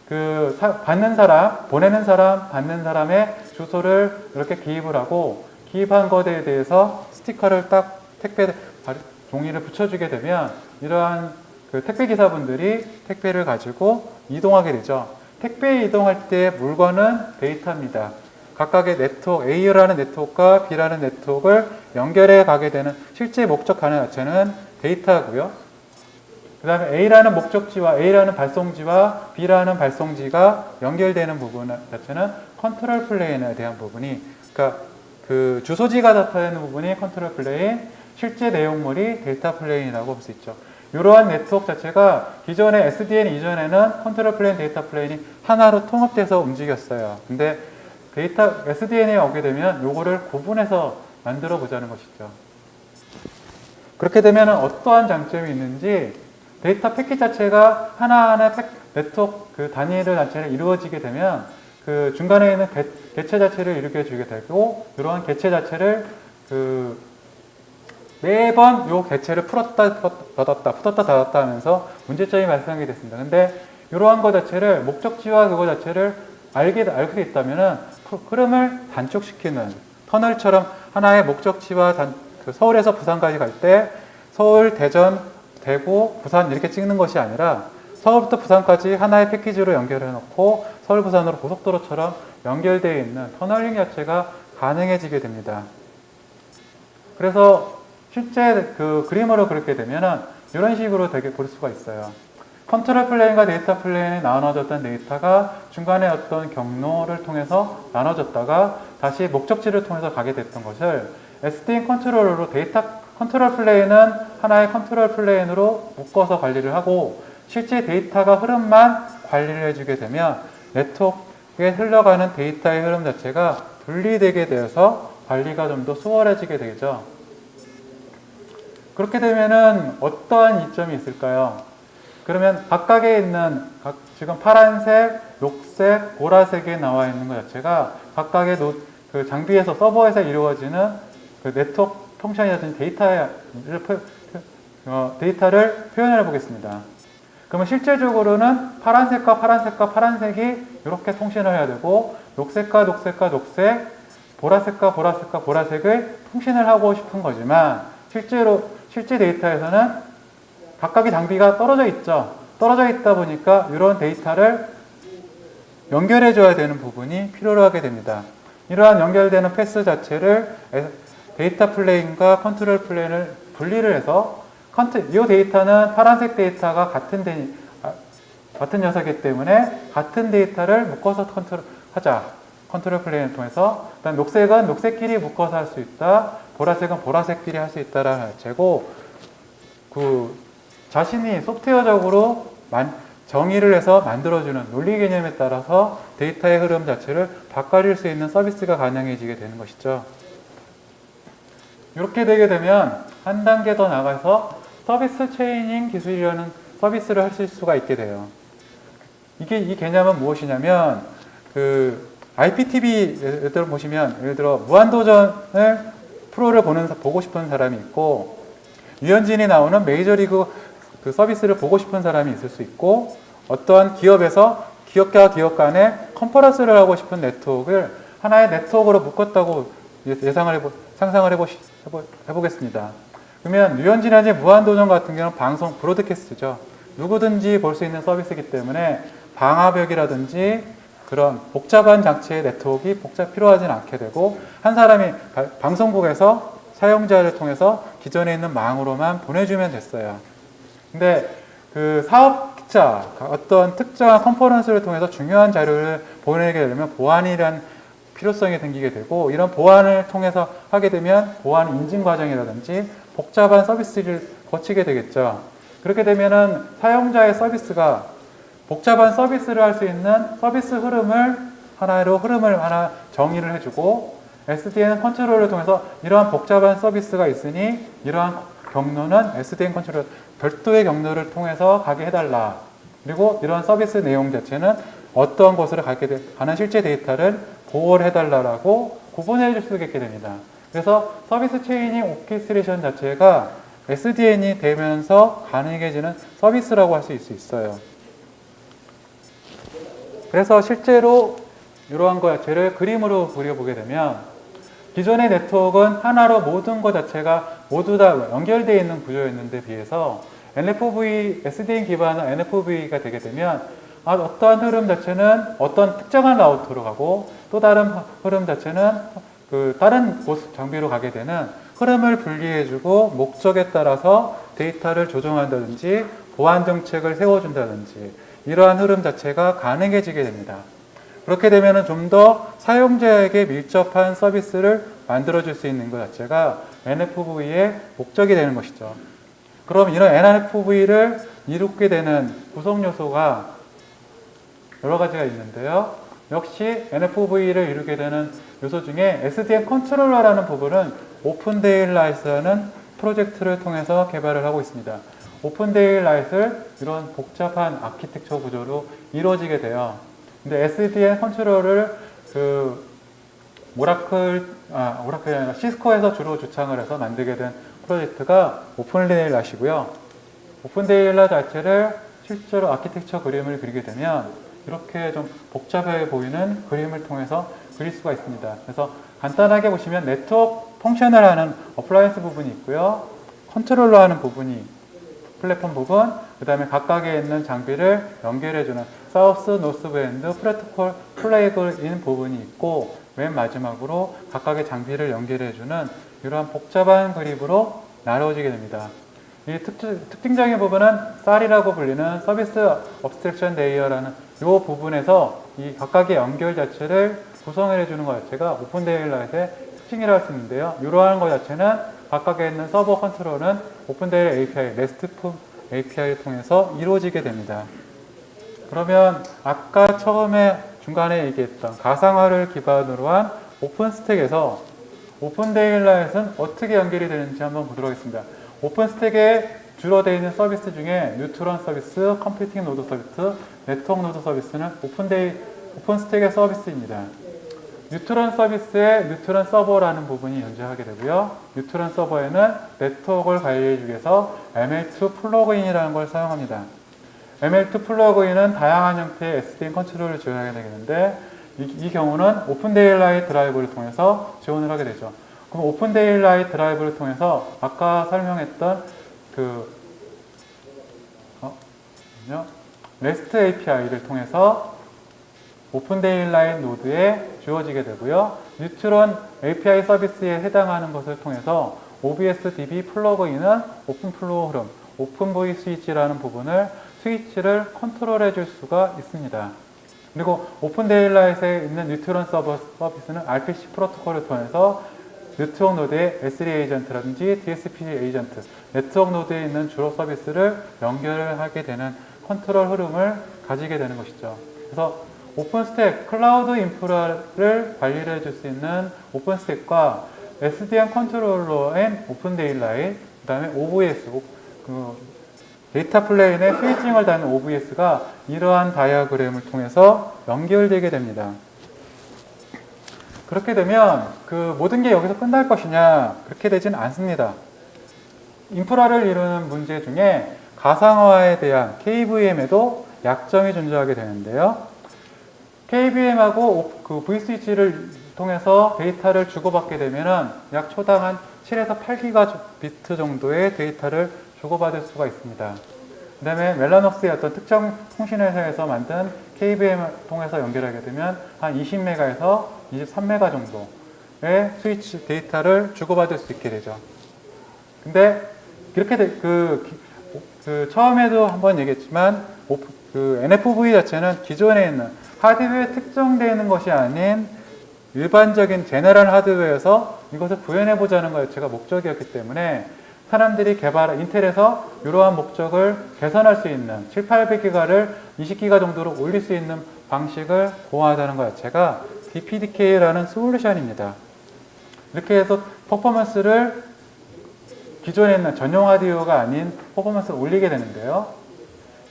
보내는 사람, 받는 사람의 주소를 이렇게 기입을 하고 기입한 것에 대해서 스티커를 딱 택배 종이를 붙여주게 되면 이러한 택배 기사분들이 택배를 가지고 이동하게 되죠. 택배에 이동할 때 물건은 데이터입니다. 각각의 네트워크, A라는 네트워크와 B라는 네트워크를 연결해 가게 되는 실제 목적 가능 자체는 데이터고요. 그 다음에 A라는 목적지와 A라는 발송지와 B라는 발송지가 연결되는 부분 자체는 컨트롤 플레인에 대한 부분이, 그러니까 주소지가 나타내는 부분이 컨트롤 플레인, 실제 내용물이 데이터 플레인이라고 볼 수 있죠. 이러한 네트워크 자체가 기존의 SDN 이전에는 컨트롤 플레인, 데이터 플레인이 하나로 통합돼서 움직였어요. 근데 SDN에 오게 되면 요거를 구분해서 만들어 보자는 것이죠. 그렇게 되면 어떠한 장점이 있는지, 데이터 패킷 자체가 하나하나 네트워크 단위를 자체를 이루어지게 되면 중간에 있는 개체 자체를 이루게 주게 되고, 이러한 개체 자체를 매번 요 개체를 풀었다 닫았다 하면서 문제점이 발생하게 됐습니다. 근데 이러한 것 자체를 목적지와 그거 자체를 알게 있다면은 흐름을 단축시키는 터널처럼 하나의 목적지와 서울에서 부산까지 갈 때 서울, 대전, 대구, 부산 이렇게 찍는 것이 아니라 서울부터 부산까지 하나의 패키지로 연결해 놓고 서울, 부산으로 고속도로처럼 연결되어 있는 터널링 자체가 가능해지게 됩니다. 그래서 실제 그림으로 그렇게 되면은 이런 식으로 되게 볼 수가 있어요. 컨트롤 플레인과 데이터 플레인에 나눠졌던 데이터가 중간에 어떤 경로를 통해서 나눠졌다가 다시 목적지를 통해서 가게 됐던 것을 SDN 컨트롤러로 데이터 컨트롤 플레인은 하나의 컨트롤 플레인으로 묶어서 관리를 하고 실제 데이터가 흐름만 관리를 해주게 되면 네트워크에 흘러가는 데이터의 흐름 자체가 분리되게 되어서 관리가 좀 더 수월해지게 되죠. 그렇게 되면은 어떠한 이점이 있을까요? 그러면 각각에 있는 지금 파란색, 녹색, 보라색에 나와 있는 것 자체가 각각의 그 장비에서 서버에서 이루어지는 그 네트워크 펑션이라든지 데이터를 표현해 보겠습니다. 그러면 실제적으로는 파란색과 파란색과 파란색이 이렇게 통신을 해야 되고 녹색과 녹색과 녹색, 보라색과 보라색과 보라색을 통신을 하고 싶은 거지만 실제 데이터에서는 각각의 장비가 떨어져 있죠. 떨어져 있다 보니까 이런 데이터를 연결해 줘야 되는 부분이 필요로 하게 됩니다. 이러한 연결되는 패스 자체를 데이터 플레인과 컨트롤 플레인을 분리를 해서 이 데이터는 파란색 데이터가 같은 녀석이기 때문에 같은 데이터를 묶어서 컨트롤 플레인을 통해서. 그다음 녹색은 녹색끼리 묶어서 할 수 있다. 보라색은 보라색끼리 할 수 있다라는 자체고 자신이 소프트웨어적으로 정의를 해서 만들어주는 논리 개념에 따라서 데이터의 흐름 자체를 바꿔줄 수 있는 서비스가 가능해지게 되는 것이죠. 이렇게 되게 되면 한 단계 더 나가서 서비스 체이닝 기술이라는 서비스를 하실 수가 있게 돼요. 이 개념은 무엇이냐면 IPTV 예를 들어 보시면 예를 들어 무한도전을 프로를 보고 싶은 사람이 있고 유현진이 나오는 메이저리그 그 서비스를 보고 싶은 사람이 있을 수 있고 어떠한 기업에서 기업과 기업 간에 컨퍼런스를 하고 싶은 네트워크를 하나의 네트워크로 묶었다고 상상을 해보겠습니다. 그러면 유현진의 무한도전 같은 경우는 방송 브로드캐스트죠. 누구든지 볼 수 있는 서비스이기 때문에 방화벽이라든지 그런 복잡한 장치의 네트워크가 필요하진 않게 되고 한 사람이 방송국에서 사용자를 통해서 기존에 있는 망으로만 보내주면 됐어요. 근데 그 사업자 어떤 특정한 컨퍼런스를 통해서 중요한 자료를 보내게 되면 보안이란 필요성이 생기게 되고 이런 보안을 통해서 하게 되면 보안 인증 과정이라든지 복잡한 서비스를 거치게 되겠죠. 그렇게 되면은 사용자의 서비스가 복잡한 서비스를 할 수 있는 서비스 흐름을 하나 정의를 해주고 SDN 컨트롤을 통해서 이러한 복잡한 서비스가 있으니 이러한 경로는 SDN 컨트롤 별도의 경로를 통해서 가게 해달라. 그리고 이러한 서비스 내용 자체는 어떠한 곳으로 가는 실제 데이터를 보호를 해달라고 구분해 줄 수 있게 됩니다. 그래서 서비스 체이닝 오케스트레이션 자체가 SDN이 되면서 가능해지는 서비스라고 할 수 있어요. 그래서 실제로 이러한 것 자체를 그림으로 그려보게 되면 기존의 네트워크는 하나로 모든 것 자체가 모두 다 연결되어 있는 구조였는데 비해서 SDN 기반의 NFV가 되게 되면 어떠한 흐름 자체는 어떤 특정한 라우터로 가고 또 다른 흐름 자체는 다른 장비로 가게 되는 흐름을 분리해주고 목적에 따라서 데이터를 조정한다든지 보안 정책을 세워준다든지 이러한 흐름 자체가 가능해지게 됩니다. 그렇게 되면 좀 더 사용자에게 밀접한 서비스를 만들어줄 수 있는 것 자체가 NFV의 목적이 되는 것이죠. 그럼 이런 NFV를 이루게 되는 구성 요소가 여러 가지가 있는데요. 역시 NFV를 이루게 되는 요소 중에 SDN 컨트롤러라는 부분은 오픈데일라이트라는 프로젝트를 통해서 개발을 하고 있습니다. 오픈데일라이트를 이런 복잡한 아키텍처 구조로 이루어지게 돼요. 근데 SDN 컨트롤을 오라클이 아니라 시스코에서 주로 주창을 해서 만들게 된 프로젝트가 오픈데일라이트이고요. 오픈데일라이트 자체를 실제로 아키텍처 그림을 그리게 되면 이렇게 좀 복잡해 보이는 그림을 통해서 그릴 수가 있습니다. 그래서 간단하게 보시면 네트워크 펑션을 하는 어플라이언스 부분이 있고요. 컨트롤러 하는 부분이 플랫폼 부분, 그 다음에 각각에 있는 장비를 연결해주는 사우스, 노스밴드, 프로토콜, 플래그인 부분이 있고 맨 마지막으로 각각의 장비를 연결해주는 이러한 복잡한 그림으로 나눠지게 됩니다. 이 특징적인 부분은 쌀이라고 불리는 서비스 업스트랙션 레이어라는 이 부분에서 이 각각의 연결 자체를 구성해 주는 것 자체가 오픈 데일라이트의 특징이라고 할 수 있는데요. 이러한 것 자체는 각각에 있는 서버 컨트롤은 오픈 데일라이트 API, RESTful API를 통해서 이루어지게 됩니다. 그러면 아까 처음에 중간에 얘기했던 가상화를 기반으로 한 오픈스택에서 오픈 데일라이트는 어떻게 연결이 되는지 한번 보도록 하겠습니다. 오픈스택에 주로 되어 있는 서비스 중에 뉴트론 서비스, 컴퓨팅 노드 서비스, 네트워크 노드 서비스는 오픈스택의 서비스입니다. 뉴트론 서비스에 뉴트론 서버라는 부분이 존재하게 되고요. 뉴트론 서버에는 네트워크를 관리해주기 위해서 ML2 플러그인이라는 걸 사용합니다. ML2 플러그인은 다양한 형태의 SDN 컨트롤을 지원하게 되겠는데 이 경우는 오픈 데일라이트 드라이브를 통해서 지원을 하게 되죠. 그럼 오픈 데일라이트 드라이브를 통해서 아까 설명했던 REST API를 통해서 오픈 데일라이트 노드에 주어지게 되고요. 뉴트론 API 서비스에 해당하는 것을 통해서 OBS DB 플러그인은 오픈 플로우 흐름, 오픈 V 스위치라는 부분을 스위치를 컨트롤해 줄 수가 있습니다. 그리고 오픈 데일라이트에 있는 뉴트론 서비스는 RPC 프로토콜을 통해서 네트워크 노드의 S3 에이전트라든지 DSP 에이전트, 네트워크 노드에 있는 주로 서비스를 연결을 하게 되는 컨트롤 흐름을 가지게 되는 것이죠. 그래서 오픈스택, 클라우드 인프라를 관리를 해줄 수 있는 오픈스택과 SDN 컨트롤러인 오픈 데일라이트, 그 다음에 OVS, 데이터 플레인의 스위칭을 다는 OVS가 이러한 다이어그램을 통해서 연결되게 됩니다. 그렇게 되면 모든 게 여기서 끝날 것이냐, 그렇게 되진 않습니다. 인프라를 이루는 문제 중에 가상화에 대한 KVM에도 약점이 존재하게 되는데요. KVM하고 V스위치를 통해서 데이터를 주고받게 되면 약 초당 한 7에서 8기가비트 정도의 데이터를 주고받을 수가 있습니다. 그 다음에 멜라녹스의 어떤 특정 통신회사에서 만든 KVM을 통해서 연결하게 되면 한 20메가에서 23메가 정도의 스위치 데이터를 주고받을 수 있게 되죠. 근데 이렇게 처음에도 한번 얘기했지만 NFV 자체는 기존에 있는 하드웨어에 특정되어 있는 것이 아닌 일반적인 제너럴 하드웨어에서 이것을 구현해 보자는 것 자체가 목적이었기 때문에 사람들이 인텔에서 이러한 목적을 개선할 수 있는 7, 800기가를 20기가 정도로 올릴 수 있는 방식을 고안하자는 것 자체가 DPDK라는 솔루션입니다. 이렇게 해서 퍼포먼스를 기존에 있는 전용 하드웨어가 아닌 퍼포먼스를 올리게 되는데요.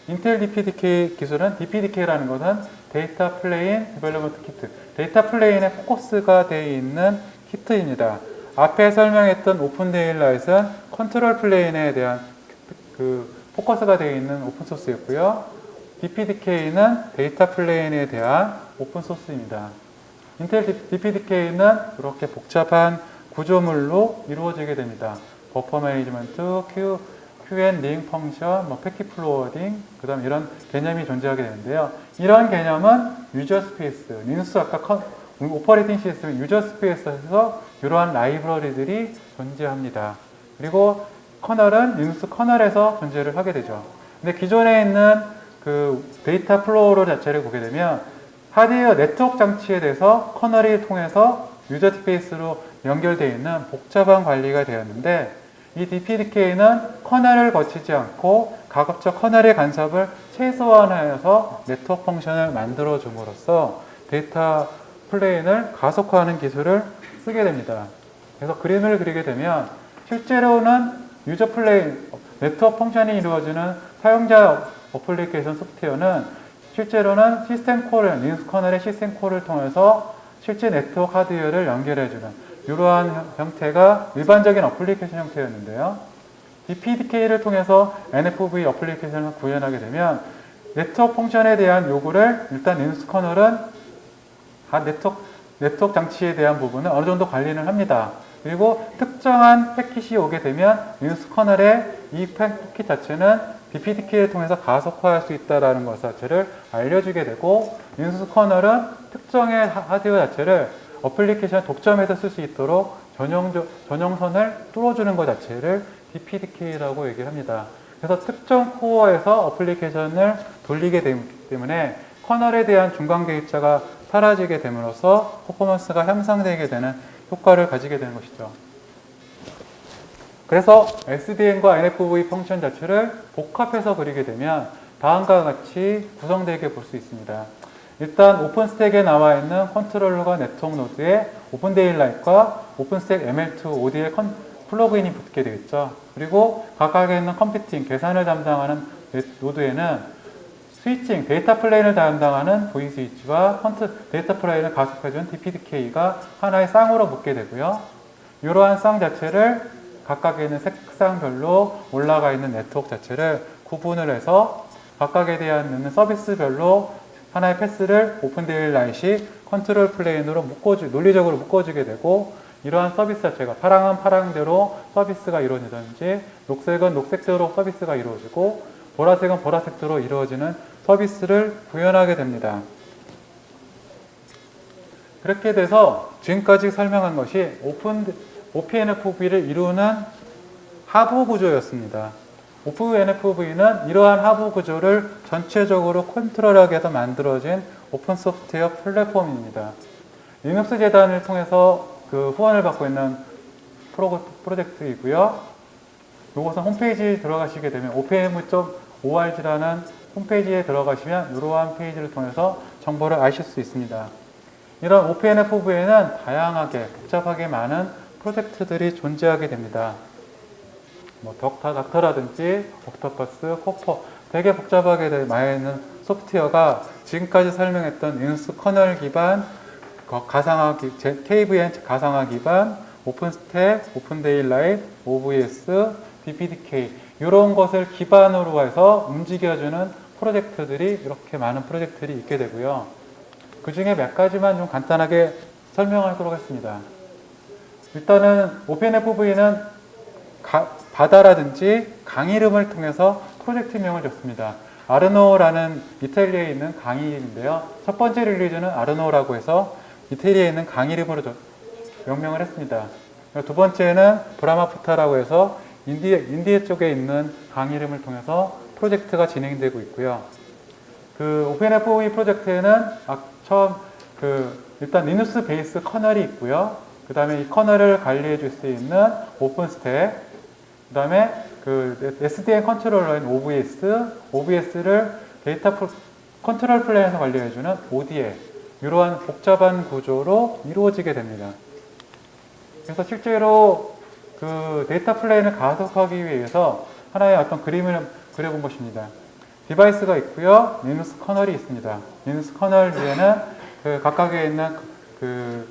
인텔 DPDK 기술은 DPDK라는 것은 데이터 플레인 디벨로먼트 키트, 데이터 플레인에 포커스가 되어 있는 키트입니다. 앞에 설명했던 오픈 데일라이트는 컨트롤 플레인에 대한 포커스가 되어 있는 오픈소스였고요. DPDK는 데이터 플레인에 대한 오픈소스입니다. 인텔 DPDK는 이렇게 복잡한 구조물로 이루어지게 됩니다. 버퍼 매니지먼트, Q&링 펑션, 패킷 플로어딩, 그 다음 이런 개념이 존재하게 되는데요. 이런 개념은 유저 스페이스, 리눅스 아까 오퍼레이팅 시스템 유저 스페이스에서 이러한 라이브러리들이 존재합니다. 그리고 커널은 리눅스 커널에서 존재를 하게 되죠. 근데 기존에 있는 데이터 플로우 자체를 보게 되면 하드웨어 네트워크 장치에 대해서 커널이 통해서 유저 스페이스로 연결되어 있는 복잡한 관리가 되었는데 이 DPDK는 커널을 거치지 않고 가급적 커널의 간섭을 최소화하여서 네트워크 펑션을 만들어 줌으로써 데이터 플레인을 가속화하는 기술을 쓰게 됩니다. 그래서 그림을 그리게 되면 실제로는 유저 플레인, 네트워크 펑션이 이루어지는 사용자 어플리케이션 소프트웨어는 실제로는 시스템 콜을, 리눅스 커널의 시스템 콜을 통해서 실제 네트워크 하드웨어를 연결해주는 이러한 형태가 일반적인 어플리케이션 형태였는데요. DPDK를 통해서 NFV 어플리케이션을 구현하게 되면 네트워크 펑션에 대한 요구를 일단 리눅스 커널은 네트워크 장치에 대한 부분은 어느 정도 관리를 합니다. 그리고 특정한 패킷이 오게 되면 리눅스 커널의 이 패킷 자체는 DPDK를 통해서 가속화할 수 있다는 것 자체를 알려주게 되고 리눅스 커널은 특정의 하드웨어 자체를 어플리케이션 독점해서 쓸 수 있도록 전용선을 뚫어주는 것 자체를 DPDK라고 얘기를 합니다. 그래서 특정 코어에서 어플리케이션을 돌리게 되기 때문에 커널에 대한 중간 개입자가 사라지게 됨으로써 퍼포먼스가 향상되게 되는 효과를 가지게 되는 것이죠. 그래서 SDN과 NFV 펑션 자체를 복합해서 그리게 되면 다음과 같이 구성되게 볼 수 있습니다. 일단 오픈스택에 나와 있는 컨트롤러가 네트워크 노드에 오픈데일라이트과 오픈스택 ML2 ODL 플러그인이 붙게 되겠죠. 그리고 각각에 있는 컴퓨팅, 계산을 담당하는 노드에는 스위칭, 데이터 플레인을 담당하는 V 스위치와 데이터 플레인을 가속해준 DPDK가 하나의 쌍으로 묶게 되고요. 이러한 쌍 자체를 각각에 있는 색상별로 올라가 있는 네트워크 자체를 구분을 해서 각각에 대한 서비스별로 하나의 패스를 오픈데일라이트이 컨트롤 플레인으로 논리적으로 묶어주게 되고, 이러한 서비스 자체가 파랑은 파랑대로 서비스가 이루어지든지 녹색은 녹색대로 서비스가 이루어지고 보라색은 보라색대로 이루어지는 서비스를 구현하게 됩니다. 그렇게 돼서 지금까지 설명한 것이 OPNFV를 이루는 하부 구조였습니다. OPNFV는 이러한 하부 구조를 전체적으로 컨트롤하게 해서 만들어진 오픈 소프트웨어 플랫폼입니다. 리눅스 재단을 통해서 그 후원을 받고 있는 프로젝트이고요. 이것은 홈페이지에 들어가시게 되면 opm.org라는 홈페이지에 들어가시면 이러한 페이지를 통해서 정보를 아실 수 있습니다. 이런 OPNFV에는 다양하게 복잡하게 많은 프로젝트들이 존재하게 됩니다. 뭐 닥터라든지 옥토퍼스, 코퍼 되게 복잡하게 많이 있는 소프트웨어가 지금까지 설명했던 리눅스 커널 기반, KVM 가상화 기반, 오픈스택, 오픈데일라이트, OVS, DPDK 이런 것을 기반으로 해서 움직여주는 프로젝트들이 이렇게 많은 프로젝트들이 있게 되고요. 그 중에 몇 가지만 좀 간단하게 설명하도록 하겠습니다. 일단은 OPNFV는 바다라든지 강 이름을 통해서 프로젝트명을 줬습니다. 아르노라는 이탈리아에 있는 강 이름인데요. 첫 번째 릴리즈는 아르노라고 해서 이태리에 있는 강 이름으로 명명을 했습니다. 두 번째는 브라마푸타라고 해서 인디에 쪽에 있는 강 이름을 통해서 프로젝트가 진행되고 있고요. 그 OPNFV 프로젝트에는 처음 일단 리눅스 베이스 커널이 있고요. 그 다음에 이 커널을 관리해 줄 수 있는 오픈스택, 그 다음에 그 SDN 컨트롤러인 OBS를 데이터 컨트롤 플레인에서 관리해주는 ODL, 이러한 복잡한 구조로 이루어지게 됩니다. 그래서 실제로 그 데이터 플레인을 가속하기 위해서 하나의 어떤 그림을 그려본 것입니다. 디바이스가 있고요. 리눅스 커널이 있습니다. 리눅스 커널 위에는 그 각각에 있는 그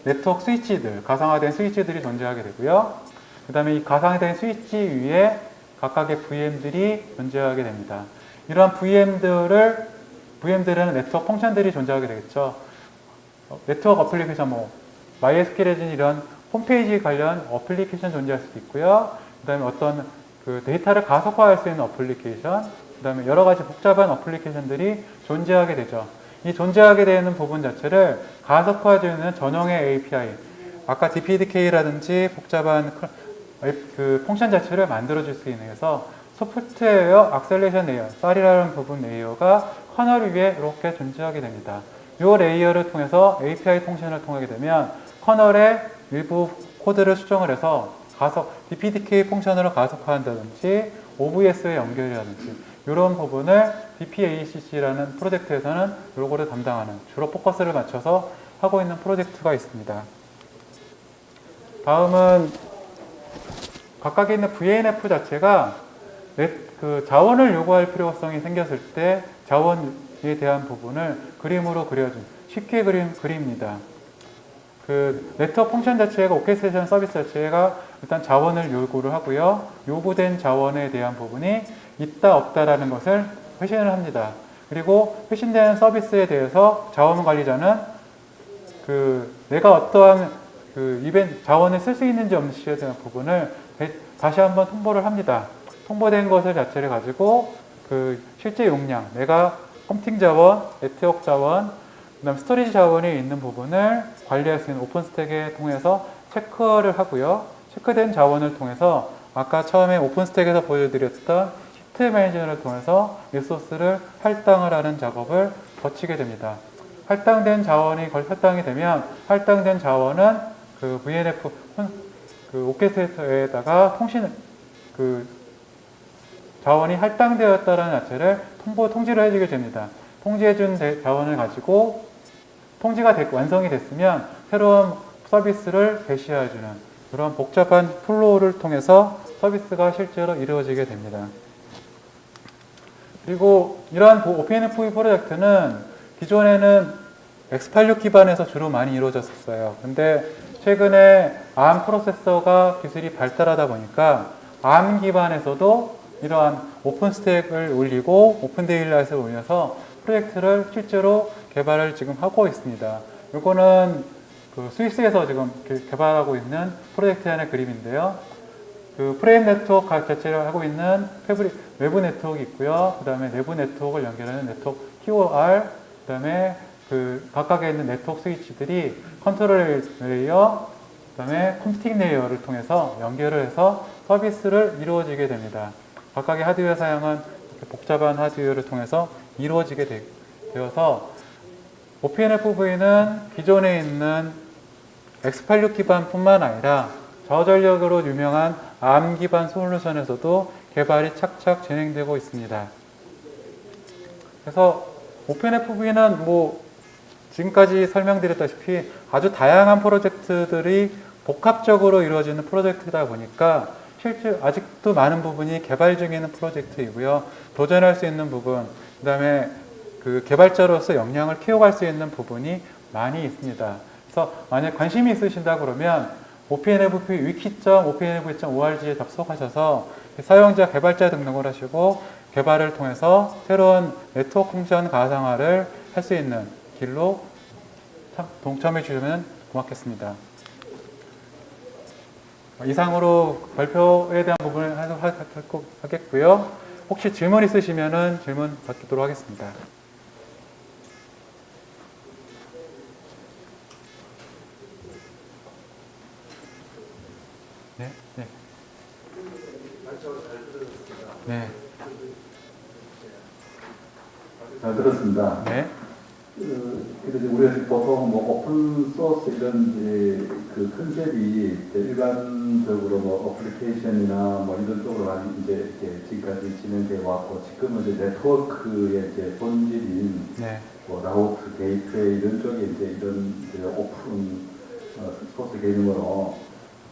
네트워크 스위치들, 가상화된 스위치들이 존재하게 되고요. 그 다음에 이 가상화된 스위치 위에 각각의 VM들이 존재하게 됩니다. 이러한 VM들은 네트워크 펑션들이 존재하게 되겠죠. 네트워크 어플리케이션, MySQL이라든지 이런 홈페이지 관련 어플리케이션 존재할 수도 있고요. 그 다음에 어떤 그 데이터를 가속화할 수 있는 어플리케이션, 그 다음에 여러 가지 복잡한 어플리케이션들이 존재하게 되죠. 이 존재하게 되는 부분 자체를 가속화해주는 전용의 API, 아까 DPDK라든지 복잡한 그 펑션 자체를 만들어줄 수 있는 해서 소프트웨어 악셀레이션 레이어, 쌀이라는 부분 레이어가 커널 위에 이렇게 존재하게 됩니다. 이 레이어를 통해서 API 통신을 통하게 되면 커널의 일부 코드를 수정을 해서 DPDK 펑션으로 가속화한다든지 OVS에 연결이라든지 이런 부분을 DPACC라는 프로젝트에서는 요거를 담당하는, 주로 포커스를 맞춰서 하고 있는 프로젝트가 있습니다. 다음은 각각에 있는 VNF 자체가 그 자원을 요구할 필요성이 생겼을 때 자원에 대한 부분을 그림으로 그려준 쉽게 그린 그림입니다. 그 네트워크 펑션 자체가 오케스트레이션 서비스 자체가 일단 자원을 요구를 하고요. 요구된 자원에 대한 부분이 있다 없다라는 것을 회신을 합니다. 그리고 회신되는 서비스에 대해서 자원 관리자는 내가 어떠한 자원을 쓸 수 있는지 없는지에 대한 부분을 다시 한번 통보를 합니다. 통보된 것을 자체를 가지고 실제 용량, 내가 컴퓨팅 자원, 네트워크 자원, 그다음 스토리지 자원이 있는 부분을 관리할 수 있는 오픈스택에 통해서 체크를 하고요. 체크된 자원을 통해서 아까 처음에 오픈스택에서 보여드렸던 시트 매니저를 통해서 리소스를 할당을 하는 작업을 거치게 됩니다. 할당된 자원이 할당이 되면 할당된 자원은 그 VNF 그 오케스트레이터에다가 자원이 할당되었다는 자체를 통지를 해주게 됩니다. 통지해준 자원을 가지고 통지가 완성이 됐으면 새로운 서비스를 게시해주는 그런 복잡한 플로우를 통해서 서비스가 실제로 이루어지게 됩니다. 그리고 이러한 OpenFV 프로젝트는 기존에는 X86 기반에서 주로 많이 이루어졌었어요. 근데 최근에 ARM 프로세서가 기술이 발달하다 보니까 ARM 기반에서도 이러한 오픈스택을 올리고 오픈데일라이트를 올려서 프로젝트를 실제로 개발을 지금 하고 있습니다. 이거는 그 스위스에서 지금 개발하고 있는 프로젝트 안의 그림인데요. 그 프레임 네트워크 자체를 하고 있는 외부 네트워크가 있고요. 그 다음에 내부 네트워크를 연결하는 네트워크 QoR, 그 다음에 그 각각에 있는 네트워크 스위치들이 컨트롤 레이어, 그 다음에 컴퓨팅 레이어를 통해서 연결을 해서 서비스를 이루어지게 됩니다. 각각의 하드웨어 사양은 복잡한 하드웨어를 통해서 이루어지게 되어서 OpenFV는 기존에 있는 X86 기반뿐만 아니라 저전력으로 유명한 ARM 기반 솔루션에서도 개발이 착착 진행되고 있습니다. 그래서 OpenFV는 지금까지 설명드렸다시피 아주 다양한 프로젝트들이 복합적으로 이루어지는 프로젝트다 보니까 실제 아직도 많은 부분이 개발 중에 있는 프로젝트이고요. 도전할 수 있는 부분, 그 다음에 그 개발자로서 역량을 키워갈 수 있는 부분이 많이 있습니다. 그래서 만약 관심이 있으신다 그러면 OpenFV wiki.openfv.org에 접속하셔서 사용자 개발자 등록을 하시고 개발을 통해서 새로운 네트워크 풍션 가상화를 할 수 있는 길로 동참해 주시면 고맙겠습니다. 이상으로 발표에 대한 부분을 하겠고요. 혹시 질문 있으시면 질문 받도록 하겠습니다. 네, 네. 네. 잘 들었습니다. 네. 그래서 우리가 보통 오픈 소스 이런 그 컨셉이 일반적으로 어플리케이션이나 이런 쪽으로 많이 이제 지금까지 진행되어 왔고, 지금은 이제 네트워크의 이제 본질인 네. 라우트, 게이트웨이 이런 쪽에 이제 이런 이제 오픈 소스 개념으로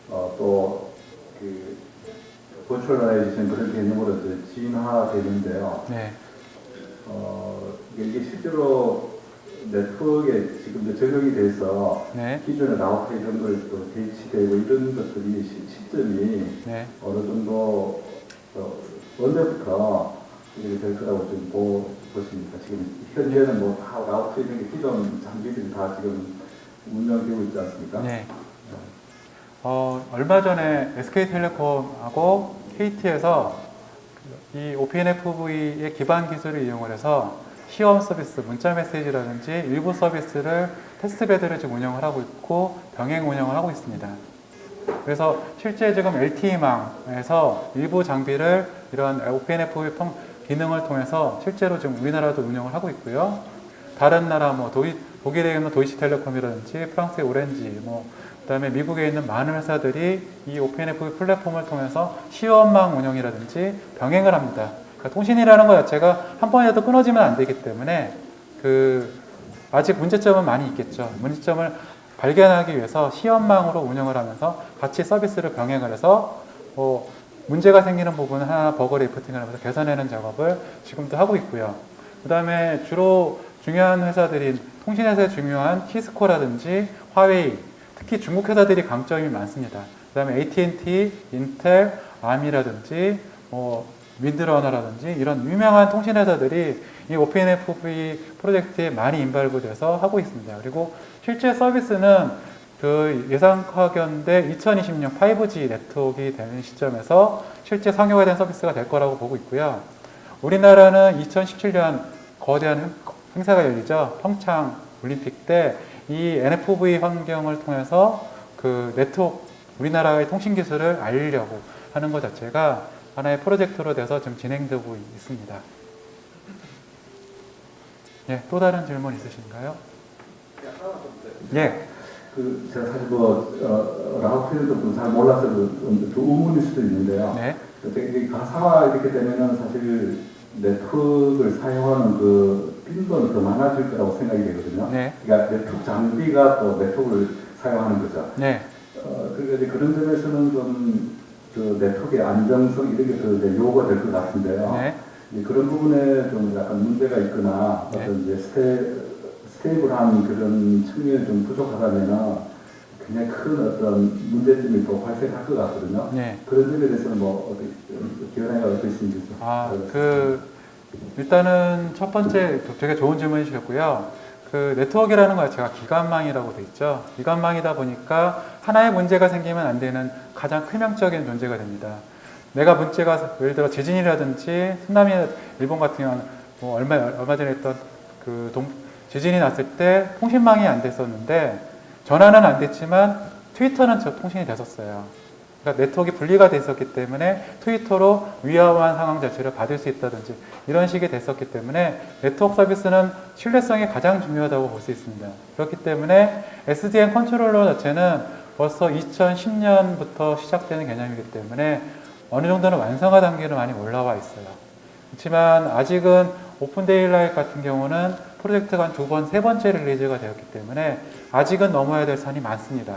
또 그 버추얼라이제이션 그런 개념으로 이제 진화되는데요. 네. 이게 실제로 네트워크에 지금 이제 적용이 돼서 네. 기존의 라우터 이런 걸 또 대치되고 이런 것들이 시점이 네. 어느 정도 언제부터 이렇게 될 거라고 좀 보십니까? 지금 현재는 다 라우터 이런 게 기존 장비들이 다 지금 운영되고 있지 않습니까? 네. 얼마 전에 SK텔레콤하고 KT에서 이 OpenFV의 기반 기술을 이용을 해서 시험 서비스, 문자 메시지라든지 일부 서비스를 테스트베드를 지금 운영을 하고 있고 병행 운영을 하고 있습니다. 그래서 실제 지금 LTE망에서 일부 장비를 이런 OpenFV 기능을 통해서 실제로 지금 우리나라도 운영을 하고 있고요. 다른 나라 독일에 있는 도이치텔레콤이라든지 프랑스의 오렌지 그다음에 미국에 있는 많은 회사들이 이 OpenFV 플랫폼을 통해서 시험망 운영이라든지 병행을 합니다. 그러니까 통신이라는 것 자체가 한 번이라도 끊어지면 안 되기 때문에 아직 문제점은 많이 있겠죠. 문제점을 발견하기 위해서 시험망으로 운영을 하면서 같이 서비스를 병행을 해서 문제가 생기는 부분은 하나 버거 리프팅을 하면서 개선하는 작업을 지금도 하고 있고요. 그 다음에 주로 중요한 회사들인 통신회사에 중요한 시스코라든지 화웨이, 특히 중국 회사들이 강점이 많습니다. 그 다음에 AT&T, 인텔, 아미라든지 윈드러너라든지 이런 유명한 통신회사들이 이 OpenFV 프로젝트에 많이 인발부 돼서 하고 있습니다. 그리고 실제 서비스는 그 예상하건대 2020년 5G 네트워크가 되는 시점에서 실제 상용화 된 서비스가 될 거라고 보고 있고요. 우리나라는 2017년 거대한 행사가 열리죠. 평창 올림픽 때 이 NFV 환경을 통해서 그 네트워크, 우리나라의 통신 기술을 알리려고 하는 것 자체가 하나의 프로젝트로 돼서 지금 진행되고 있습니다. 예, 또 다른 질문 있으신가요? 예. 제가 사실 라우트도 잘 몰라서 좀 의문일 수도 있는데요. 네. 이게 가상화 이렇게 되면은 사실 네트워크를 사용하는 그 빈도는 더 많아질 거라고 생각이 되거든요. 네. 그러니까 네트워크 장비가 또 네트워크를 사용하는 거죠. 네. 그러니까 이제 그런 점에서는 좀 그 네트워크의 안정성 이런 게 더 요구가 될 것 같은데요. 네. 이제 그런 부분에 좀 약간 문제가 있거나 네. 어떤 이제 스테이블한 그런 측면이 좀 부족하다면은 굉장히 큰 어떤 문제점이 또 발생할 것 같거든요. 네. 그런 점에 대해서는 뭐 어떻게 기원회가 어떠신지 좀. 일단은 첫 번째 되게 좋은 질문이셨고요. 그 네트워크라는 거 자체가 기관망이라고 돼 있죠. 기관망이다 보니까 하나의 문제가 생기면 안 되는 가장 필명적인 존재가 됩니다. 내가 문제가 예를 들어 지진이라든지 쓰나미, 일본 같은 경우는 뭐 얼마 전에 했던 그 지진이 났을 때 통신망이 안 됐었는데 전화는 안 됐지만 트위터는 통신이 됐었어요. 그러니까 네트워크가 분리가 됐었기 때문에 트위터로 위험한 상황 자체를 받을 수 있다든지 이런 식이 됐었기 때문에 네트워크 서비스는 신뢰성이 가장 중요하다고 볼 수 있습니다. 그렇기 때문에 SDN 컨트롤러 자체는 벌써 2010년부터 시작되는 개념이기 때문에 어느 정도는 완성화 단계로 많이 올라와 있어요. 그렇지만 아직은 오픈 데일라이트 같은 경우는 프로젝트가 한 2번, 3번째 릴리즈가 되었기 때문에 아직은 넘어야 될 산이 많습니다.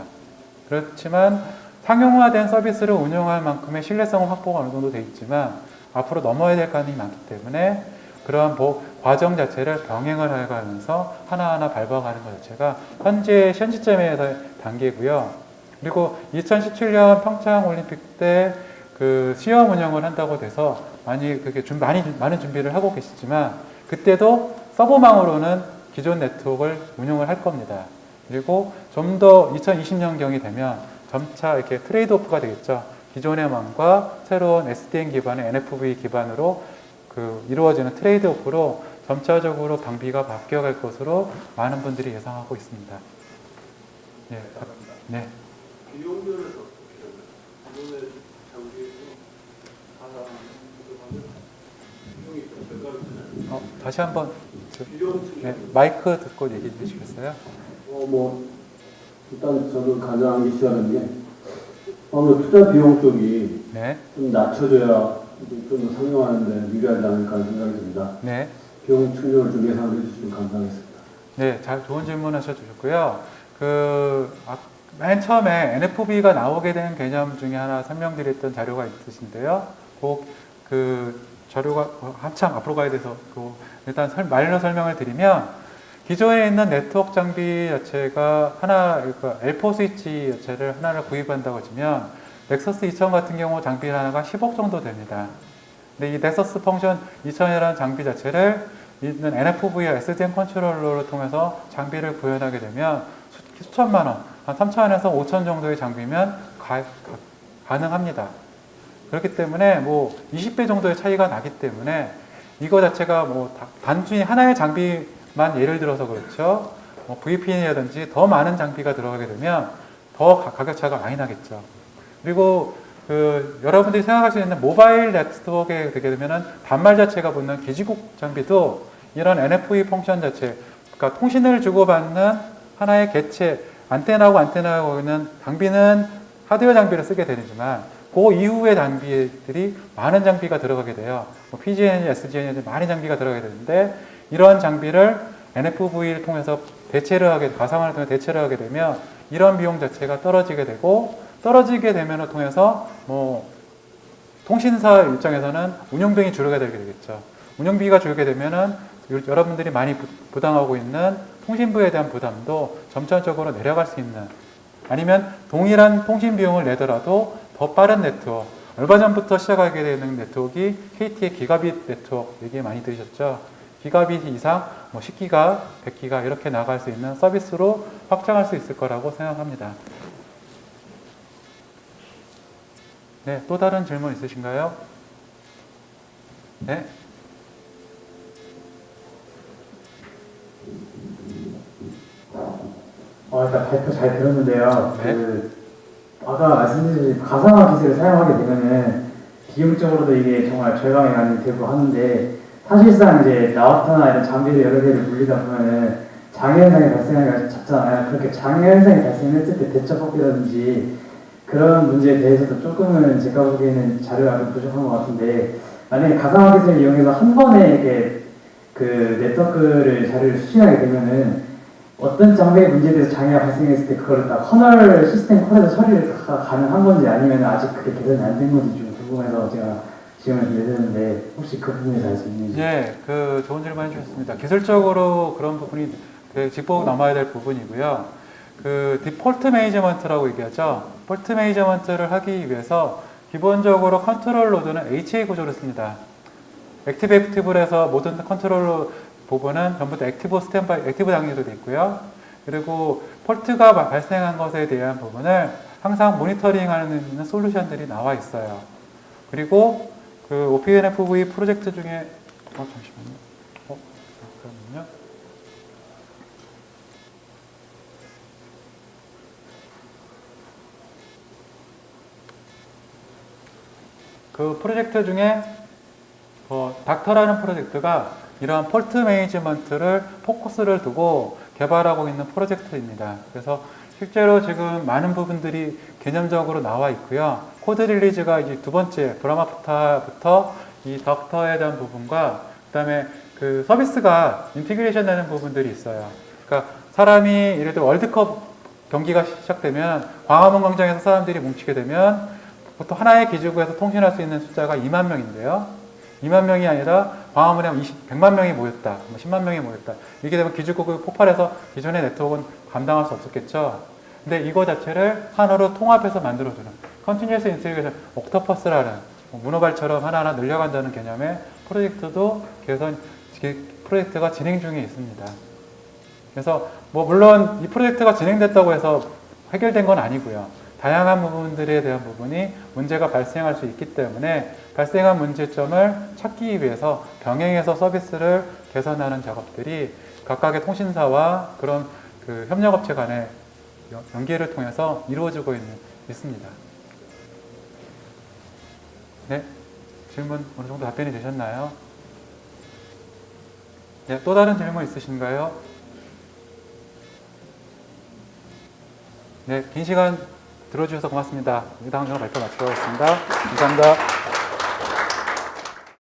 그렇지만 상용화된 서비스를 운영할 만큼의 신뢰성 확보가 어느 정도 돼 있지만 앞으로 넘어야 될 간이 많기 때문에 그러한 과정 자체를 병행을 해가면서 하나하나 밟아가는 것 자체가 현재 시점에서의 단계고요. 그리고 2017년 평창 올림픽 때 그 시험 운영을 한다고 돼서 많은 준비를 하고 계시지만 그때도 서버망으로는 기존 네트워크를 운영을 할 겁니다. 그리고 좀 더 2020년경이 되면 점차 이렇게 트레이드 오프가 되겠죠. 기존의 망과 새로운 SDN 기반의 NFV 기반으로 이루어지는 트레이드 오프로 점차적으로 방비가 바뀌어갈 것으로 많은 분들이 예상하고 있습니다. 네. 네. 비용들은 어떻게 되나요? 기존의 장비에서 가상 부족하면 비용이 좀 들어가잖아요. 다시 한번 비용 네, 마이크 듣고 얘기해 주시겠어요? 일단 저도 가장 이슈하는 게 아무래도 투자 비용 쪽이 네. 좀 낮춰져야 좀 더 상용하는데 유리하지 않을까 생각이 듭니다. 네. 비용 충격을 좀 예상해 주시면 감사하겠습니다. 네, 좋은 질문 하셔주셨고요. 맨 처음에 NFV가 나오게 된 개념 중에 하나 설명드렸던 자료가 있으신데요. 그 자료가 한참 앞으로 가야 돼서 일단 말로 설명을 드리면 기존에 있는 네트워크 장비 자체가 L4 스위치 자체를 하나를 구입한다고 하면 넥서스 2000 같은 경우 장비 하나가 10억 정도 됩니다. 근데 이 넥서스 펑션 2000이라는 장비 자체를 있는 NFV와 SDN 컨트롤러를 통해서 장비를 구현하게 되면 수천만 원, 한 3천원에서 5천 정도의 장비면 가능합니다. 그렇기 때문에 20배 정도의 차이가 나기 때문에 이거 자체가 단순히 하나의 장비만 예를 들어서 그렇죠. VPN이라든지 더 많은 장비가 들어가게 되면 더 가격 차가 많이 나겠죠. 그리고 여러분들이 생각할 수 있는 모바일 네트워크에 되게 되면은 단말 자체가 붙는 기지국 장비도 이런 NFV 펑션 자체, 그러니까 통신을 주고받는 하나의 개체, 안테나하고 안테나하고 있는 장비는 하드웨어 장비를 쓰게 되지만 그 이후의 장비들이 많은 장비가 들어가게 돼요. PGN, SGN 많은 장비가 들어가게 되는데 이러한 장비를 NFV를 통해서 가상화를 통해 대체를 하게 되면 이런 비용 자체가 떨어지게 되고 떨어지게 되면을 통해서 통신사 입장에서는 운영비용이 줄게 되겠죠. 운영비가 줄게 되면은 여러분들이 많이 부담하고 있는 통신부에 대한 부담도 점차적으로 내려갈 수 있는, 아니면 동일한 통신 비용을 내더라도 더 빠른 네트워크, 얼마 전부터 시작하게 되는 네트워크가 KT의 기가빗 네트워크 얘기 많이 들으셨죠? 기가빗 이상 10기가, 100기가 이렇게 나갈 수 있는 서비스로 확장할 수 있을 거라고 생각합니다. 네, 또 다른 질문 있으신가요? 네. 일단 발표 잘 들었는데요. 네. 아까 말씀드린 가상화 기술을 사용하게 되면은 비용적으로도 이게 정말 절감이 많이 되고 하는데 사실상 이제 라우터나 이런 장비를 여러 개를 돌리다 보면은 장애 현상이 발생하기가 작잖아요. 그렇게 장애 현상이 발생했을 때 대처법이라든지 그런 문제에 대해서도 조금은 제가 보기에는 자료가 좀 부족한 것 같은데 만약에 가상화 기술을 이용해서 한 번에 이렇게 그 네트워크를 자료를 수신하게 되면은 어떤 장비의 문제에 대해서 장애가 발생했을 때 그거를 다 커널 시스템 컬에서 처리를 가능한 건지 아니면 아직 그게 개선이 안 된 건지 좀 궁금해서 제가 질문을 드렸는데 혹시 그 부분에 대해서 있는지. 예, 그 좋은 질문 해주셨습니다. 기술적으로 그런 부분이 짚고 넘어야 될 부분이고요. 그 디폴트 매니저먼트라고 얘기하죠. 폴트 매니저먼트를 하기 위해서 기본적으로 컨트롤 로드는 HA 구조를 씁니다. 액티브 액티브에서 모든 컨트롤 부분은 전부 다 액티브 스탠바이, 액티브 단계로 되어 있고요. 그리고 폴트가 발생한 것에 대한 부분을 항상 모니터링하는 솔루션들이 나와 있어요. 그리고 그 OPNFV 프로젝트 중에 잠시만요. 잠깐만요. 그 프로젝트 중에 닥터라는 프로젝트가 이러한 폴트 매니지먼트를 포커스를 두고 개발하고 있는 프로젝트입니다. 그래서 실제로 지금 많은 부분들이 개념적으로 나와 있고요. 코드 릴리즈가 이제 두 번째 브라마부터 이 닥터에 대한 부분과 그다음에 그 서비스가 인티그레이션 되는 부분들이 있어요. 그러니까 사람이 예를 들어 월드컵 경기가 시작되면 광화문 광장에서 사람들이 뭉치게 되면 보통 하나의 기지국에서 통신할 수 있는 숫자가 2만 명인데요. 2만 명이 아니라 광화문에 100만 명이 모였다, 10만 명이 모였다. 이렇게 되면 기지국이 폭발해서 기존의 네트워크는 감당할 수 없었겠죠. 근데 이거 자체를 하나로 통합해서 만들어주는 컨티뉴어스 인티그레이션 옥토퍼스라는 문어발처럼 하나하나 늘려간다는 개념의 프로젝트도 프로젝트가 진행 중에 있습니다. 그래서 물론 이 프로젝트가 진행됐다고 해서 해결된 건 아니고요. 다양한 부분들에 대한 부분이 문제가 발생할 수 있기 때문에 발생한 문제점을 찾기 위해서 병행해서 서비스를 개선하는 작업들이 각각의 통신사와 그런 그 협력업체 간의 연계를 통해서 이루어지고 있습니다. 네, 질문 어느 정도 답변이 되셨나요? 네, 또 다른 질문 있으신가요? 네, 긴 시간 들어주셔서 고맙습니다. 다음 발표 마치도록 하겠습니다. 감사합니다.